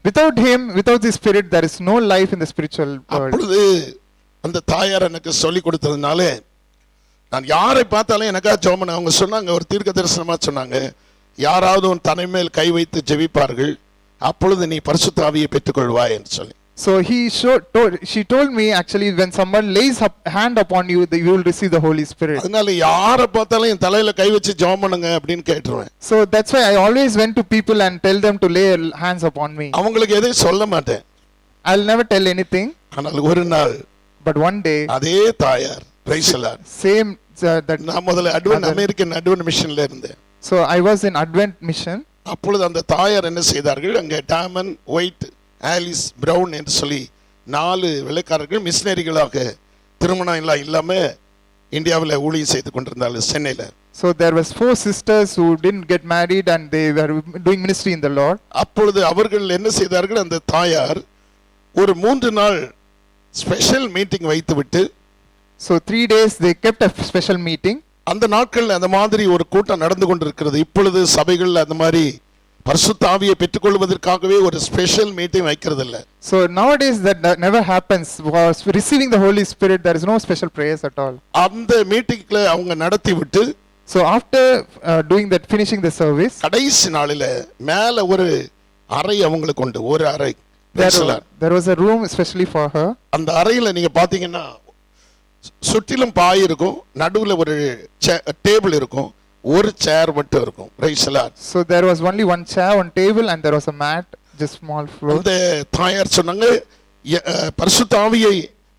without him, without the Spirit, there is no life in the spiritual world. அப்பொழுது அந்த தாயார் எனக்கு சொல்லி கொடுத்ததுனால நான் யாரை பார்த்தாலும் எனக்கா ஜெபம் அவங்க சொன்னாங்க, ஒரு தீர்க்க தரிசனமா சொன்னாங்க, யாராவது உன் தலை மேல் கை வைத்து ஜெபிப்பார்கள், அப்பொழுது நீ பரிசுத்த ஆவியை பெற்றுக்கொள்வாய் என்று சொல்லி. So she told me, actually, when someone lays a hand upon you, you will receive the Holy Spirit. அதனால யாரை பார்த்தாலும் என் தலையில கை வச்சு ஜெபம் பண்ணுங்க அப்படின்னு கேட்டுருவேன். So that's why I always went to people and tell them to lay hands upon me. அவங்களுக்கு எதையும் சொல்ல மாட்டேன். I'll never tell anything. ஆனால் ஒரு நாள் But one day, அதே தாயார் praise the Lord, same that நான் முதல்ல அமெரிக்கன் அட்வென்ட் மிஷன்ல இருந்தேன். so I was in Advent mission. அப்பொழுது அந்த தாயார் என்ன செய்தார்கள், அங்கே டாமன், ஒயிட், ஆலிஸ், பிரவுன் என்று சொல்லி 4 வெள்ளைக்காரர்கள் மிஷனரிகளாக திருமணம் எல்லாம் இல்லாம இந்தியாவில் ஊழியம் செய்து கொண்டிருந்தார்கள் சென்னையில. So there was 4 sisters who didn't get married and they were doing ministry in the Lord. அப்பொழுது அவர்கள் என்ன செய்தார்கள், அந்த தாயார் ஒரு 3 நாள் ஸ்பெஷல் மீட்டிங் வைத்துவிட்டு, So 3 days they kept a special meeting. அந்த நாட்கள்ல அந்த மாதிரி ஒரு கூட்டம் நடந்து கொண்டிருக்கிறது. இப்பொழுது சபைகள் அந்த மாதிரி பரிசுத்த ஆவியை பெற்றுக்கொள்வதற்காகவே ஒரு ஸ்பெஷல் மீட்டிங் வைக்கிறது இல்ல. So nowadays that never happens. For receiving the Holy Spirit, there is no special prayers at all. அந்த மீட்டிங்ல அவங்க நடத்தி விட்டு, So after doing that, finishing the service, கடைசி நாளில மேல ஒரு அறை அவங்களுக்கு உண்டு, ஒரு அறை. there was a room especially for her. அந்த அறையில நீங்க பாத்தீங்கன்னா சுற்றிலும் பாய் இருக்கும், நடுவுல ஒரு டேபிள் இருக்கும், ஒரு சேர் மட்டும் இருக்கும். Praise the Lord. So there was only one chair, one table, and there was a mat, just small floor. அந்த தாயார் சொன்னாங்க, பரிசுத்த ஆவியை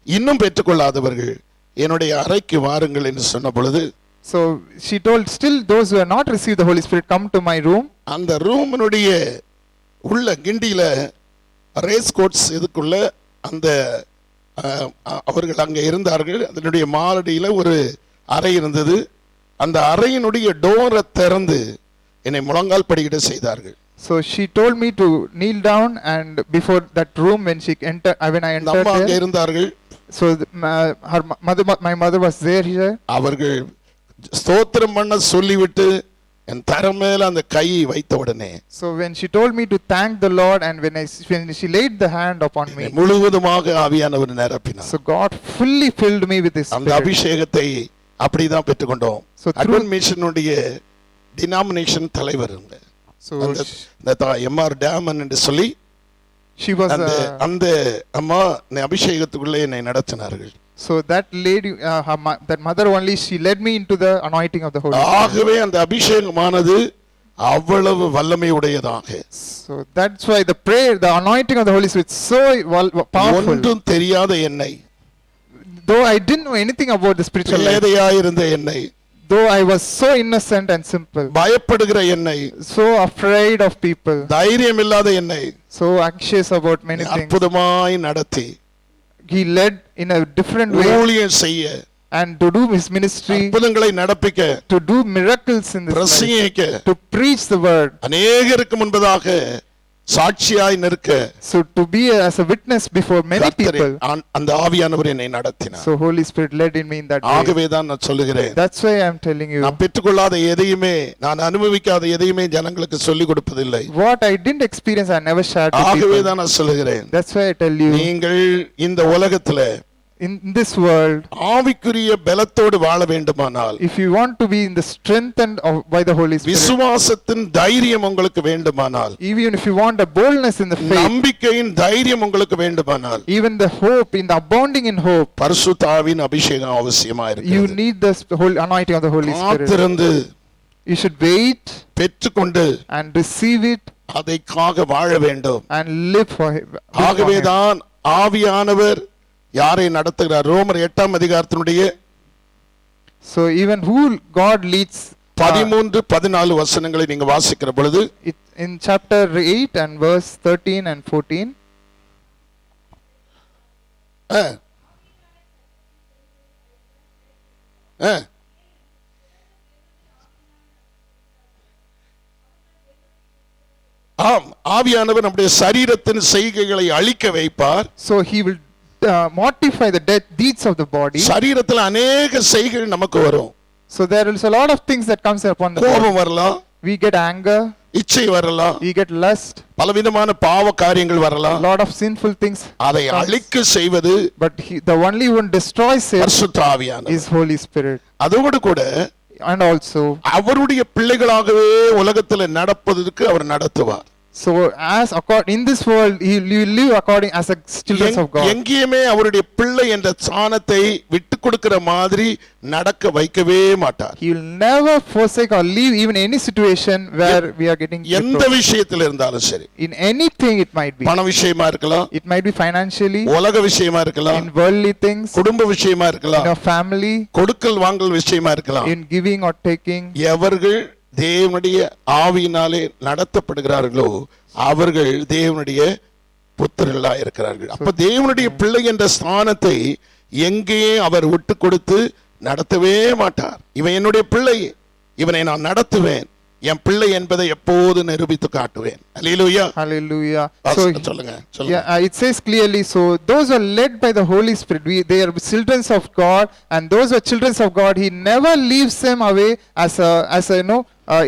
இன்னும் பெற்றுக்கொள்ளாதவர்கள் என்னுடைய அறைக்கு வாருங்கள் என்று சொன்ன பொழுது, So she told, still those who have not received the Holy Spirit, come to my room. அந்த ரூமினுடைய உள்ள கிண்டியில ரேஸ் கோட்ஸ் இதுக்குள்ள அந்த அவர்கள் அங்கே இருந்தார்கள். அதனுடைய மாரடியில ஒரு அறை இருந்தது. அந்த அறையினுடைய டோரை திறந்து என்னை முழங்கால் படியிட செய்தார்கள். So she told me to kneel down, and before that room when I entered அங்கே there, இருந்தார்கள். so my mother was there here. அவர்கள் ஸ்தோத்திரம் பண்ண சொல்லிவிட்டு என் தர மேல அந்த கையை வைத்த உடனே, So when she told me to thank the Lord, and when she laid the hand upon me, முழுவதுமாக ஆவியானவர் நிரப்பினார். so God fully filled me with His அந்த Spirit. அபிஷேகத்தை அப்படிதான் பெற்றுக்கொண்டோம். So அட்வென்ட் மிஷனுடைய டினாமினேஷன் தலைவர் So எம்ஆர் டேமன் என்று சொல்லி she was அந்த அம்மா அபிஷேகத்துக்குள்ளே என்னை நடத்தினார்கள். so that lady, that mother only, she led me into the anointing of the Holy Spirit. ஆகவே அந்த அபிஷேகமானது அவ்வளவு வல்லமை உடையதாக, So that's why the prayer, the anointing of the Holy Spirit is so powerful. ஒன்றும் தெரியாத என்னை, Though I didn't know anything about the spiritual life, பேதையாயிருந்த என்னை, though I was so innocent and simple, பயப்படுகிற என்னை, so afraid of people, தைரியம் இல்லாத என்னை so anxious about many things, அற்புதமாய் நடத்தி He led in a different way ஊழியம் செய்ய, and to do His ministry, அற்புதங்களை நடப்பிக்க, to do miracles in this life, பிரசங்கிக்க, to preach the word, அநேகருக்கு முன்பதாக சாட்சியாய் நிற்க, so to be as a witness before many people. அந்த ஆவியானவர் என்னை நடத்தினார். So Holy Spirit led in me in that way. ஆகவே தான் நான் சொல்லுகிறேன், That's why I am telling you, நான் பெற்றுக்கொள்ளாத எதையுமே, நான் அனுபவிக்காத எதையுமே ஜனங்களுக்கு சொல்லிக் கொடுப்பதில்லை. what I didn't experience, I never shared with ஆகவே people. தான் நான் சொல்லுகிறேன், That's why I tell you, நீங்கள் இந்த உலகத்துல in this world, ஆவிக்குரிய பலத்தோடு வாழ வேண்டுமானால், if you want to be in the strengthened by the Holy Spirit, விசுவாசத்தின் தைரியம் உங்களுக்கு வேண்டுமானால், even if you want a boldness in the faith, நம்பிக்கையின் தைரியம் உங்களுக்கு வேண்டுமானால், even the hope, in the abounding in hope, பரிசுத்த ஆவியின் அபிஷேகம் அவசியமா you இருக்கிறது. need the whole anointing of the Holy Spirit. காத்திருந்து You should wait பெற்றுக்கொண்டு and receive it அதைக்காக வாழ வேண்டும். and live for Him. ஆகவே தான் ஆவியானவர் யாரை நடத்துகிறார்? ரோமர் 8 அதிகாரத்தினுடைய So even who God leads 13-14 வசனங்களை நீங்க வாசிக்கிற பொழுது In chapter 8 and verse 13 and 14. ஆம், ஆவியானவர் நம்முடைய சரீரத்தின் செய்கைகளை அழிக்க வைப்பார். So he will mortify the deeds of the body. சரீரத்தில் அநேக செய்கைகள் நமக்கு வரும். So there is a lot of things that comes upon the body. கோபம் வரலாம், We get anger, இச்சை வரலாம், we get lust, பலவிதமான பாவ காரியங்கள் வரலாம். lot of sinful things. அதை அழிக்க செய்வது But the only one destroys it பரிசுத்த ஆவியானவர். is Holy Spirit. அதோடு கூட And also, அவருடைய பிள்ளைகளாகவே உலகத்தில் நடப்பதற்கு அவர் நடத்துவார். so as in this world, you live according as a children of God. எங்கேயுமே அவருடைய பிள்ளை என்ற ஸ்தானத்தை விட்டு கொடுக்கிற மாதிரி நடக்க வைக்கவே மாட்டார். He will never forsake or leave even any situation where we are getting எந்த விஷயத்தில் இருந்தாலும் சரி, in anything it might be. பண விஷயமா இருக்கலாம், It might be financially, உலக விஷயமா இருக்கலாம், in worldly things, குடும்ப விஷயமா in இருக்கலாம், your family, கொடுக்கல் வாங்கல் விஷயமா இருக்கலாம். in giving or taking. எவர்கள் தேவனுடைய ஆவியினாலே நடத்தப்படுகிறார்களோ அவர்கள் தேவனுடைய புத்திரர்களாக இருக்கிறார்கள். அப்ப தேவனுடைய பிள்ளை என்ற ஸ்தானத்தை எங்கேயே அவர் விட்டு கொடுத்து நடத்தவே மாட்டார். இவன் என்னுடைய பிள்ளை, இவனை நான் நடத்துவேன், என் பிள்ளை என்பதை எப்போது நிரூபித்து காட்டுவேன். அல்லேலூயா. Hallelujah. சொல்லுங்க. Yeah, it says clearly, so those who are led by the Holy Spirit, they are children of God, and those who are children of God, he never leaves them away as a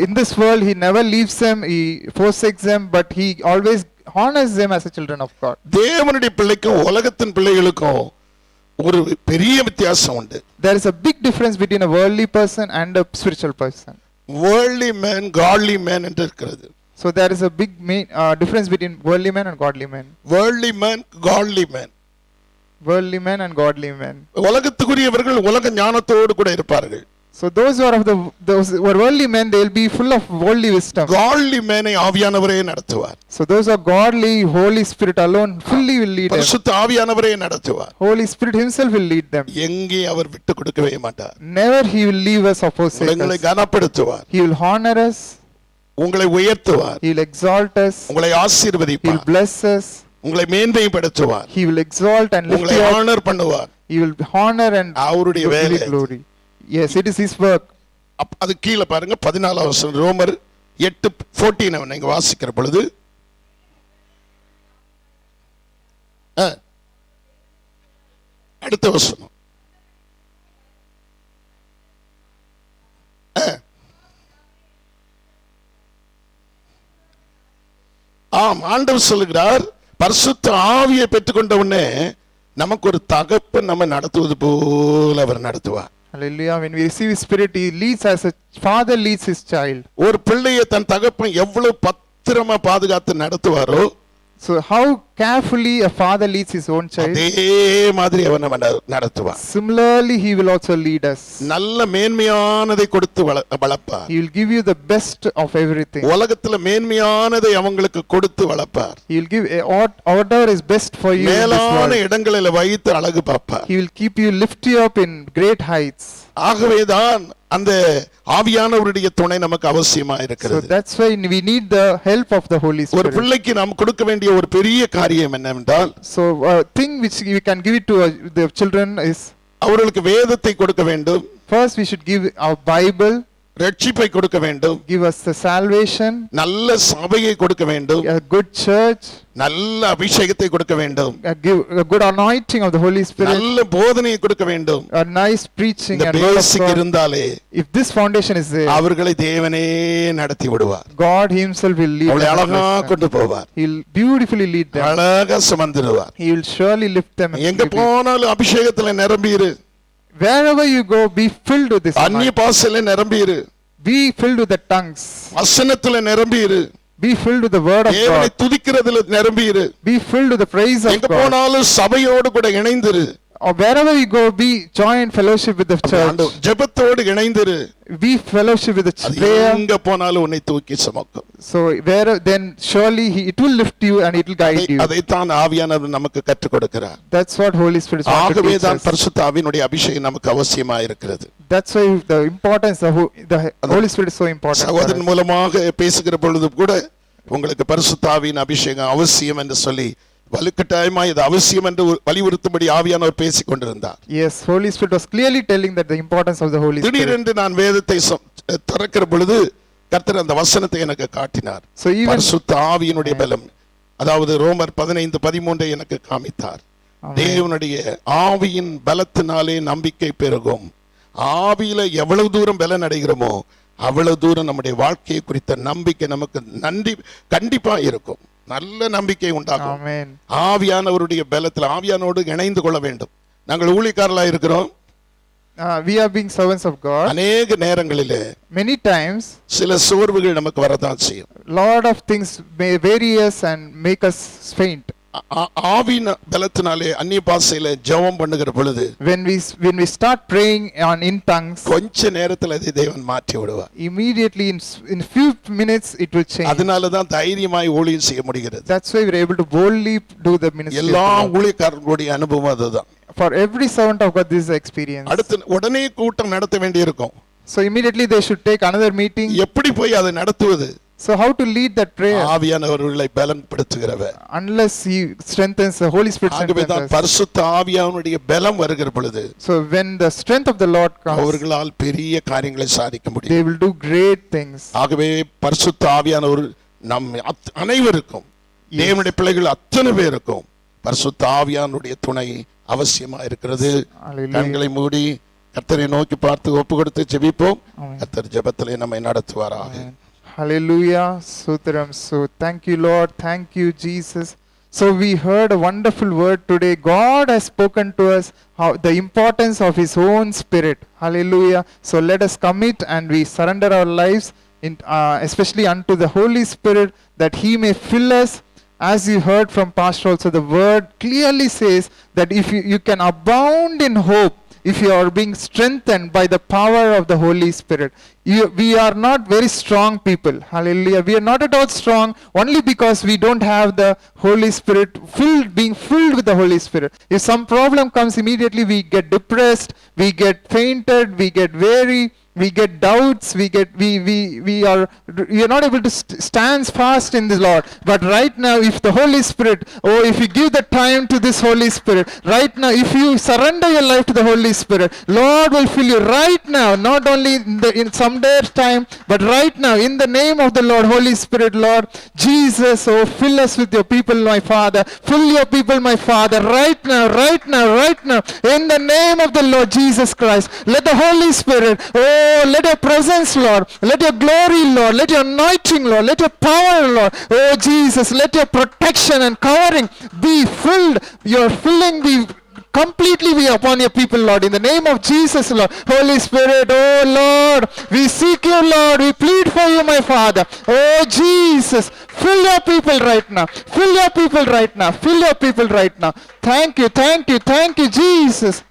in this world, he never leaves them, he forsakes them, but he always honors them as a children of God. தேவனுடைய பிள்ளைக்கும் உலகத்தின் பிள்ளைகளுக்கும் ஒரு பெரிய வித்தியாசம் உண்டு. There is a big difference between a worldly person and a spiritual person. Worldly man, godly man என்று இருக்கிறது. So there is a big difference between worldly man and godly man. Worldly man, godly man. Worldly man and godly man. உலகத்துக்குரியவர்கள் உலக ஞானத்தோடு கூட இருப்பார்கள். So those who are those who are worldly men, they will be full of worldly wisdom. Godly man ஆவியானவரே நடத்துவார். So those who are godly, Holy Spirit alone fully will lead them. பரிசுத்த ஆவியானவரே நடத்துவார். Holy Spirit himself will lead them. எங்கே அவர் விட்டு கொடுக்கவே மாட்டார். Never he will leave us or forsake உங்களை us. கனப்படுத்துவார். He will honor us. உங்களை உயர்த்துவார். He will exalt us. உங்களை He will ஆசீர்வதிப்பார். bless us. உங்களை மேன்மைப்படுத்துவார். He will exalt and lift உங்களை you up. ஆனர் பண்ணுவார். He will honor and அவருடைய give வேலை. you glory. Yes, it is his work. அது கீழே பாருங்க 14 வசனம், ரோமர் 8:14 நீங்க வாசிக்கிற பொழுது அடுத்த வசனம். ஆம், ஆண்டவர் சொல்லுகிறார், பரிசுத்த ஆவியை பெற்றுக்கொண்ட உடனே நமக்கு ஒரு தகப்பன் நம்ம நடத்துவது போல அவர் நடத்துவார். Hallelujah. When we receive his spirit, he leads as a father leads his child. ஒரு பிள்ளையை தன் தகப்பன் எவ்வளவு பத்திரமா பாதுகாத்து நடத்துவாரோ, so how carefully a father leads his own child, அதே மாதிரி அவன் நடத்துவார். similarly he will also lead us. நல்ல மேன்மையானதை கொடுத்து வளர்ப்பார். He will give you the best of everything. உலகத்துல மேன்மையானதை அவங்களுக்கு கொடுத்து வளர்ப்பார். He will give whatever is best for you in this மேலான world. இடங்களில் வைத்து அழகு பார்ப்பார். He will keep you, lift you up in great heights. ஆகவேதான் அந்த ஆவியானவருடைய துணை நமக்கு அவசியமா So இருக்கிறது. that's why we need the help of the Holy ஒரு Spirit. பிள்ளைக்கு நாம் கொடுக்க வேண்டிய ஒரு பெரிய காரியம் என்னவென்றால், So a thing which we can give it to the children is, அவர்களுக்கு வேதத்தை கொடுக்க வேண்டும், first we should give our Bible, ரட்சிப்பை கொடுக்க வேண்டும், give us the salvation, நல்ல சபையை கொடுக்க வேண்டும், a good church, நல்ல அபிஷேகத்தை கொடுக்க வேண்டும், give a good anointing of the Holy Spirit, நல்ல போதனையை கொடுக்க வேண்டும். a nice preaching இந்த and word of basic God. இருந்தாலே If this foundation is there, அவர்களை தேவனே நடத்தி விடுவார். God himself will lead அவளை them. அழகா கொண்டு போவார். He will beautifully lead them. அழகா சுமந்துடுவார். He will surely lift them. and எங்க keep you. போனாலும் அபிஷேகத்துல நிரம்பியிரு, Wherever you go, be filled with this அந்நிய anointing. பாசையில நிரம்பியிரு, Be filled with the tongues. வசனத்துல நிரம்பியிரு, Be filled with the word of தேவனை God. துதிக்கிறதுல நிரம்பியிரு. Be filled with the praise of எங்க God. போனாலும் சபையோடு கூட இணைந்திரு, Or wherever you go, be join fellowship with the church. ஜெபத்தோடு இணைந்திரு. Be fellowship with the அது prayer. எங்க போனாலும் உன்னை தூக்கி சுமக்கும். So then surely it will lift you and it will guide you. அதைத்தான் ஆவியானவர் நமக்கு கற்றுக் கொடுக்கிறார். That's what Holy Spirit wants to ஆகவே teach தான் us. பரிசுத்த ஆவியினுடைய அபிஷேகம் நமக்கு அவசியமா இருக்கிறது. That's why the importance of the Holy Spirit is so important. for us. சகோதரன் மூலமாக பேசுகிற பொழுது கூட உங்களுக்கு பரிசுத்த ஆவியின் அபிஷேகம் அவசியம் என்று சொல்லி வலுக்கட்டாயமா இது அவசியம் என்று வலியுறுத்தும்படி ஆவியானவர் பேசிக் கொண்டிருந்தார். Yes, Holy Spirit was clearly telling that the importance of the Holy Spirit. திடீரென்று நான் வேதத்தை திறக்கிற பொழுது கர்த்தர் அந்த வசனத்தை எனக்கு காட்டினார். So even பரிசுத்த ஆவியினுடைய பலம், அதாவது ரோமர் 15:13 எனக்கு காமித்தார். தேவனுடைய ஆவியின் பலத்தினாலே நம்பிக்கை பெருகும். ஆவியில எவ்வளவு தூரம் பலன் அடைகிறோமோ அவ்வளவு தூரம் நம்முடைய வாழ்க்கையை குறித்த நம்பிக்கை நமக்கு கண்டிப்பா இருக்கும். நல்ல நம்பிக்கை உண்டாகும். Amen. ஆவியானவருடைய பலத்தில் ஆவியானோடு இணைந்து கொள்ள வேண்டும். நாங்கள் ஊழியக்காரர்களாக இருக்கிறோம். We are being servants of God. அநேக நேரங்களிலே Many times, சில சோர்வுகள் நமக்கு வரதான் செய்யும். lot of things may vary us and make us faint. ஆவியின் பலத்தினாலே அந்நிய பாஷையில ஜெபம் பண்ணுகிற பொழுது When we start praying in tongues, கொஞ்ச நேரத்துல அதை தேவன் மாற்றி விடுவார். immediately in few minutes it will change. அதனால தான் தைரியமாய் ஊழியம் செய்ய முடிகிறது. That's why we're able to boldly do the ministry. எல்லா ஊழியக்காரர்களுடைய அனுபவம் அதுதான். For every servant of God, this is the experience. அடுத்து உடனே கூட்டம் நடத்த வேண்டியிருக்கும். So immediately they should take another meeting. எப்படி போய் அதை நடத்துவது? So how to lead that prayer? ஆவியானவர்களை பலப்படுத்துகிறவர். Unless he strengthens, the Holy Spirit ஆகவே strengthens தான் us. பரிசுத்த ஆவியானவருடைய பலம் வருகிற பொழுது So when the strength of the Lord comes, அவர்களால் பெரிய காரியங்களை சாதிக்க முடியும். they will do great things. ஆகவே பரிசுத்த ஆவியானவர் நம் அனைவருக்கும், தேவனுடைய பிள்ளைகள் அத்தனை பேருக்கும் பரிசுத்த ஆவியானுடைய துணை அவசியமா இருக்கிறது. Hallelujah. கண்களை மூடி கர்த்தரை நோக்கி பார்த்து ஒப்பு கொடுத்து ஜெபிப்போம். Amen. கர்த்தர் ஜெபத்திலே நம்மை நடத்துவாராக. Hallelujah. Sutram. So thank you, Lord. Thank you, Jesus. So we heard a wonderful word today. God has spoken to us how the importance of His own Spirit. Hallelujah. So let us commit and we surrender our lives, especially unto the Holy Spirit, that He may fill us. As you heard from Pastor also, the word clearly says that if you can abound in hope, if you are being strengthened by the power of the Holy Spirit. We are not very strong people. Hallelujah. We are not at all strong only because we don't have the Holy Spirit being filled with the Holy Spirit. If some problem comes, immediately we get depressed, we get fainted, we get weary, we get doubts, we are not able to stand fast in the Lord. But right now, if the Holy Spirit, if you give the time to this Holy Spirit, right now, if you surrender your life to the Holy Spirit, Lord will fill you right now, not only in some day's time, but right now, in the name of the Lord, Holy Spirit, Lord Jesus, fill us with your people, my Father. Fill your people, my Father, right now, right now, right now, in the name of the Lord Jesus Christ. Let the Holy Spirit, let your presence, Lord, let your glory, Lord, let your anointing, Lord, let your power, Lord, Jesus, let your protection and covering be filled, your filling be completely be upon your people, Lord, in the name of Jesus, Lord. Holy Spirit, Lord, we seek you, Lord, we plead for you, my Father. Jesus, fill your people right now, fill your people right now, fill your people right now. Thank you, thank you, thank you, Jesus.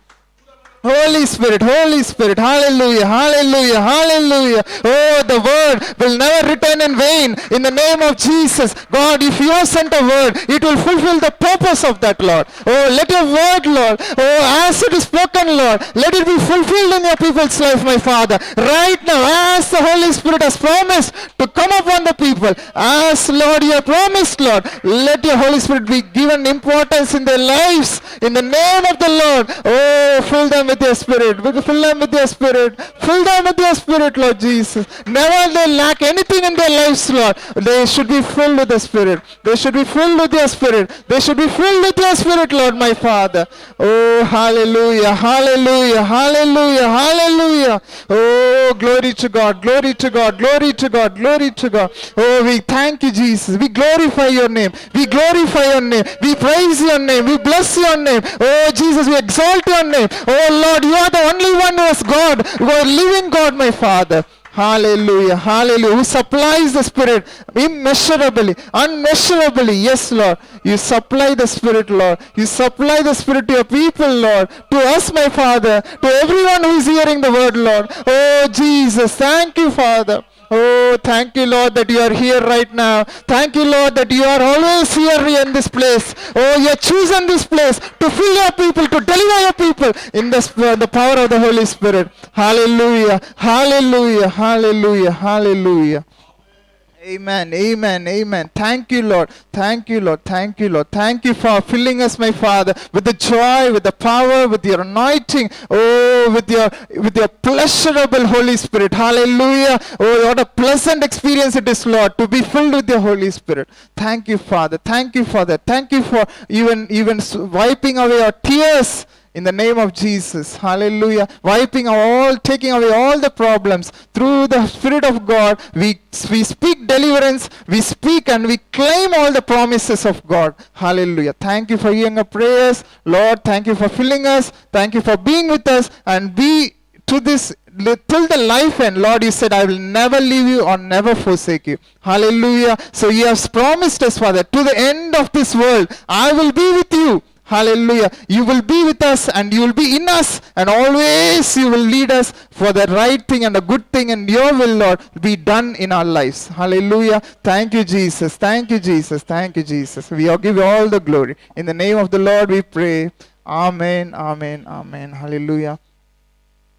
Holy Spirit, hallelujah, hallelujah, hallelujah. The word will never return in vain in the name of Jesus. God, if you have sent a word, it will fulfill the purpose of that, Lord. Let your word, Lord, as it is spoken, Lord, let it be fulfilled in your people's life, my Father. Right now, as the Holy Spirit has promised to come upon the people, as, Lord, you have promised, Lord, let your Holy Spirit be given importance in their lives, in the name of the Lord. Fill them with your Spirit, fill them with your Spirit, fill them with your Spirit, Lord Jesus. Never they lack anything in their lives, Lord. They should be filled with the Spirit. They should be filled with your Spirit. They should be filled with your Spirit, Lord, my Father. Hallelujah, hallelujah, hallelujah, hallelujah. Glory to God, glory to God, glory to God, glory to God. We thank you, Jesus. We glorify your name. We glorify your name. We praise your name. We bless your name. Jesus, we exalt your name. Lord, you are the only one who is God. You are living God, my Father. Hallelujah, hallelujah. Who supplies the Spirit immeasurably, unmeasurably. Yes, Lord. You supply the Spirit, Lord. You supply the Spirit to your people, Lord. To us, my Father. To everyone who is hearing the word, Lord. Jesus, thank you, Father. Oh, thank you, Lord, that you are here right now. Thank you, Lord, that you are always here in this place. Oh, you have chosen this place to fill your people, to deliver your people in the power of the Holy Spirit. Hallelujah, hallelujah, hallelujah, hallelujah. Amen, amen, amen. Thank you, Lord. Thank you, Lord. Thank you, Lord. Thank you for filling us, my Father, with the joy, with the power, with your anointing. Oh, with your pleasurable Holy Spirit. Hallelujah. Oh, what a pleasant experience it is, Lord, to be filled with your Holy Spirit. Thank you, Father. Thank you for that. Thank you for even wiping away our tears. In the name of Jesus, hallelujah, taking away all the problems through the Spirit of God. We speak deliverance, we speak and we claim all the promises of God. Hallelujah. Thank you for hearing our prayers, Lord. Thank you for filling us. Thank you for being with us and be to this till the life end. Lord, you said, I will never leave you or never forsake you. Hallelujah. So you have promised us, Father, to the end of this world, I will be with you. Hallelujah. You will be with us and you will be in us and always you will lead us for the right thing and the good thing, and your will, Lord, be done in our lives. Hallelujah. Thank you, Jesus. Thank you, Jesus. Thank you, Jesus. We all give you all the glory. In the name of the Lord we pray. Amen. Amen. Amen. Hallelujah.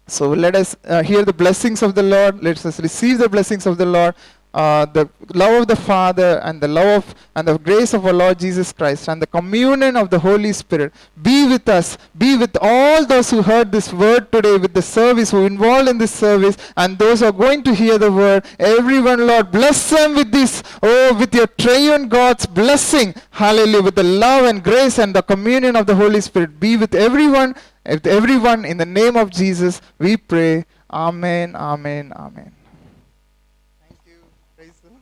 So let us hear the blessings of the Lord. Let us receive the blessings of the Lord. The love of the Father and the love and the grace of our Lord Jesus Christ and the communion of the Holy Spirit be with us, be with all those who heard this word today, with the service, who are involved in this service, and those who are going to hear the word. Everyone, Lord, bless them with this, oh, with your triune God's blessing. Hallelujah. With the love and grace and the communion of the Holy Spirit be with everyone. Everyone, in the name of Jesus, we pray. Amen, amen, amen. Thank you. Praise the Lord.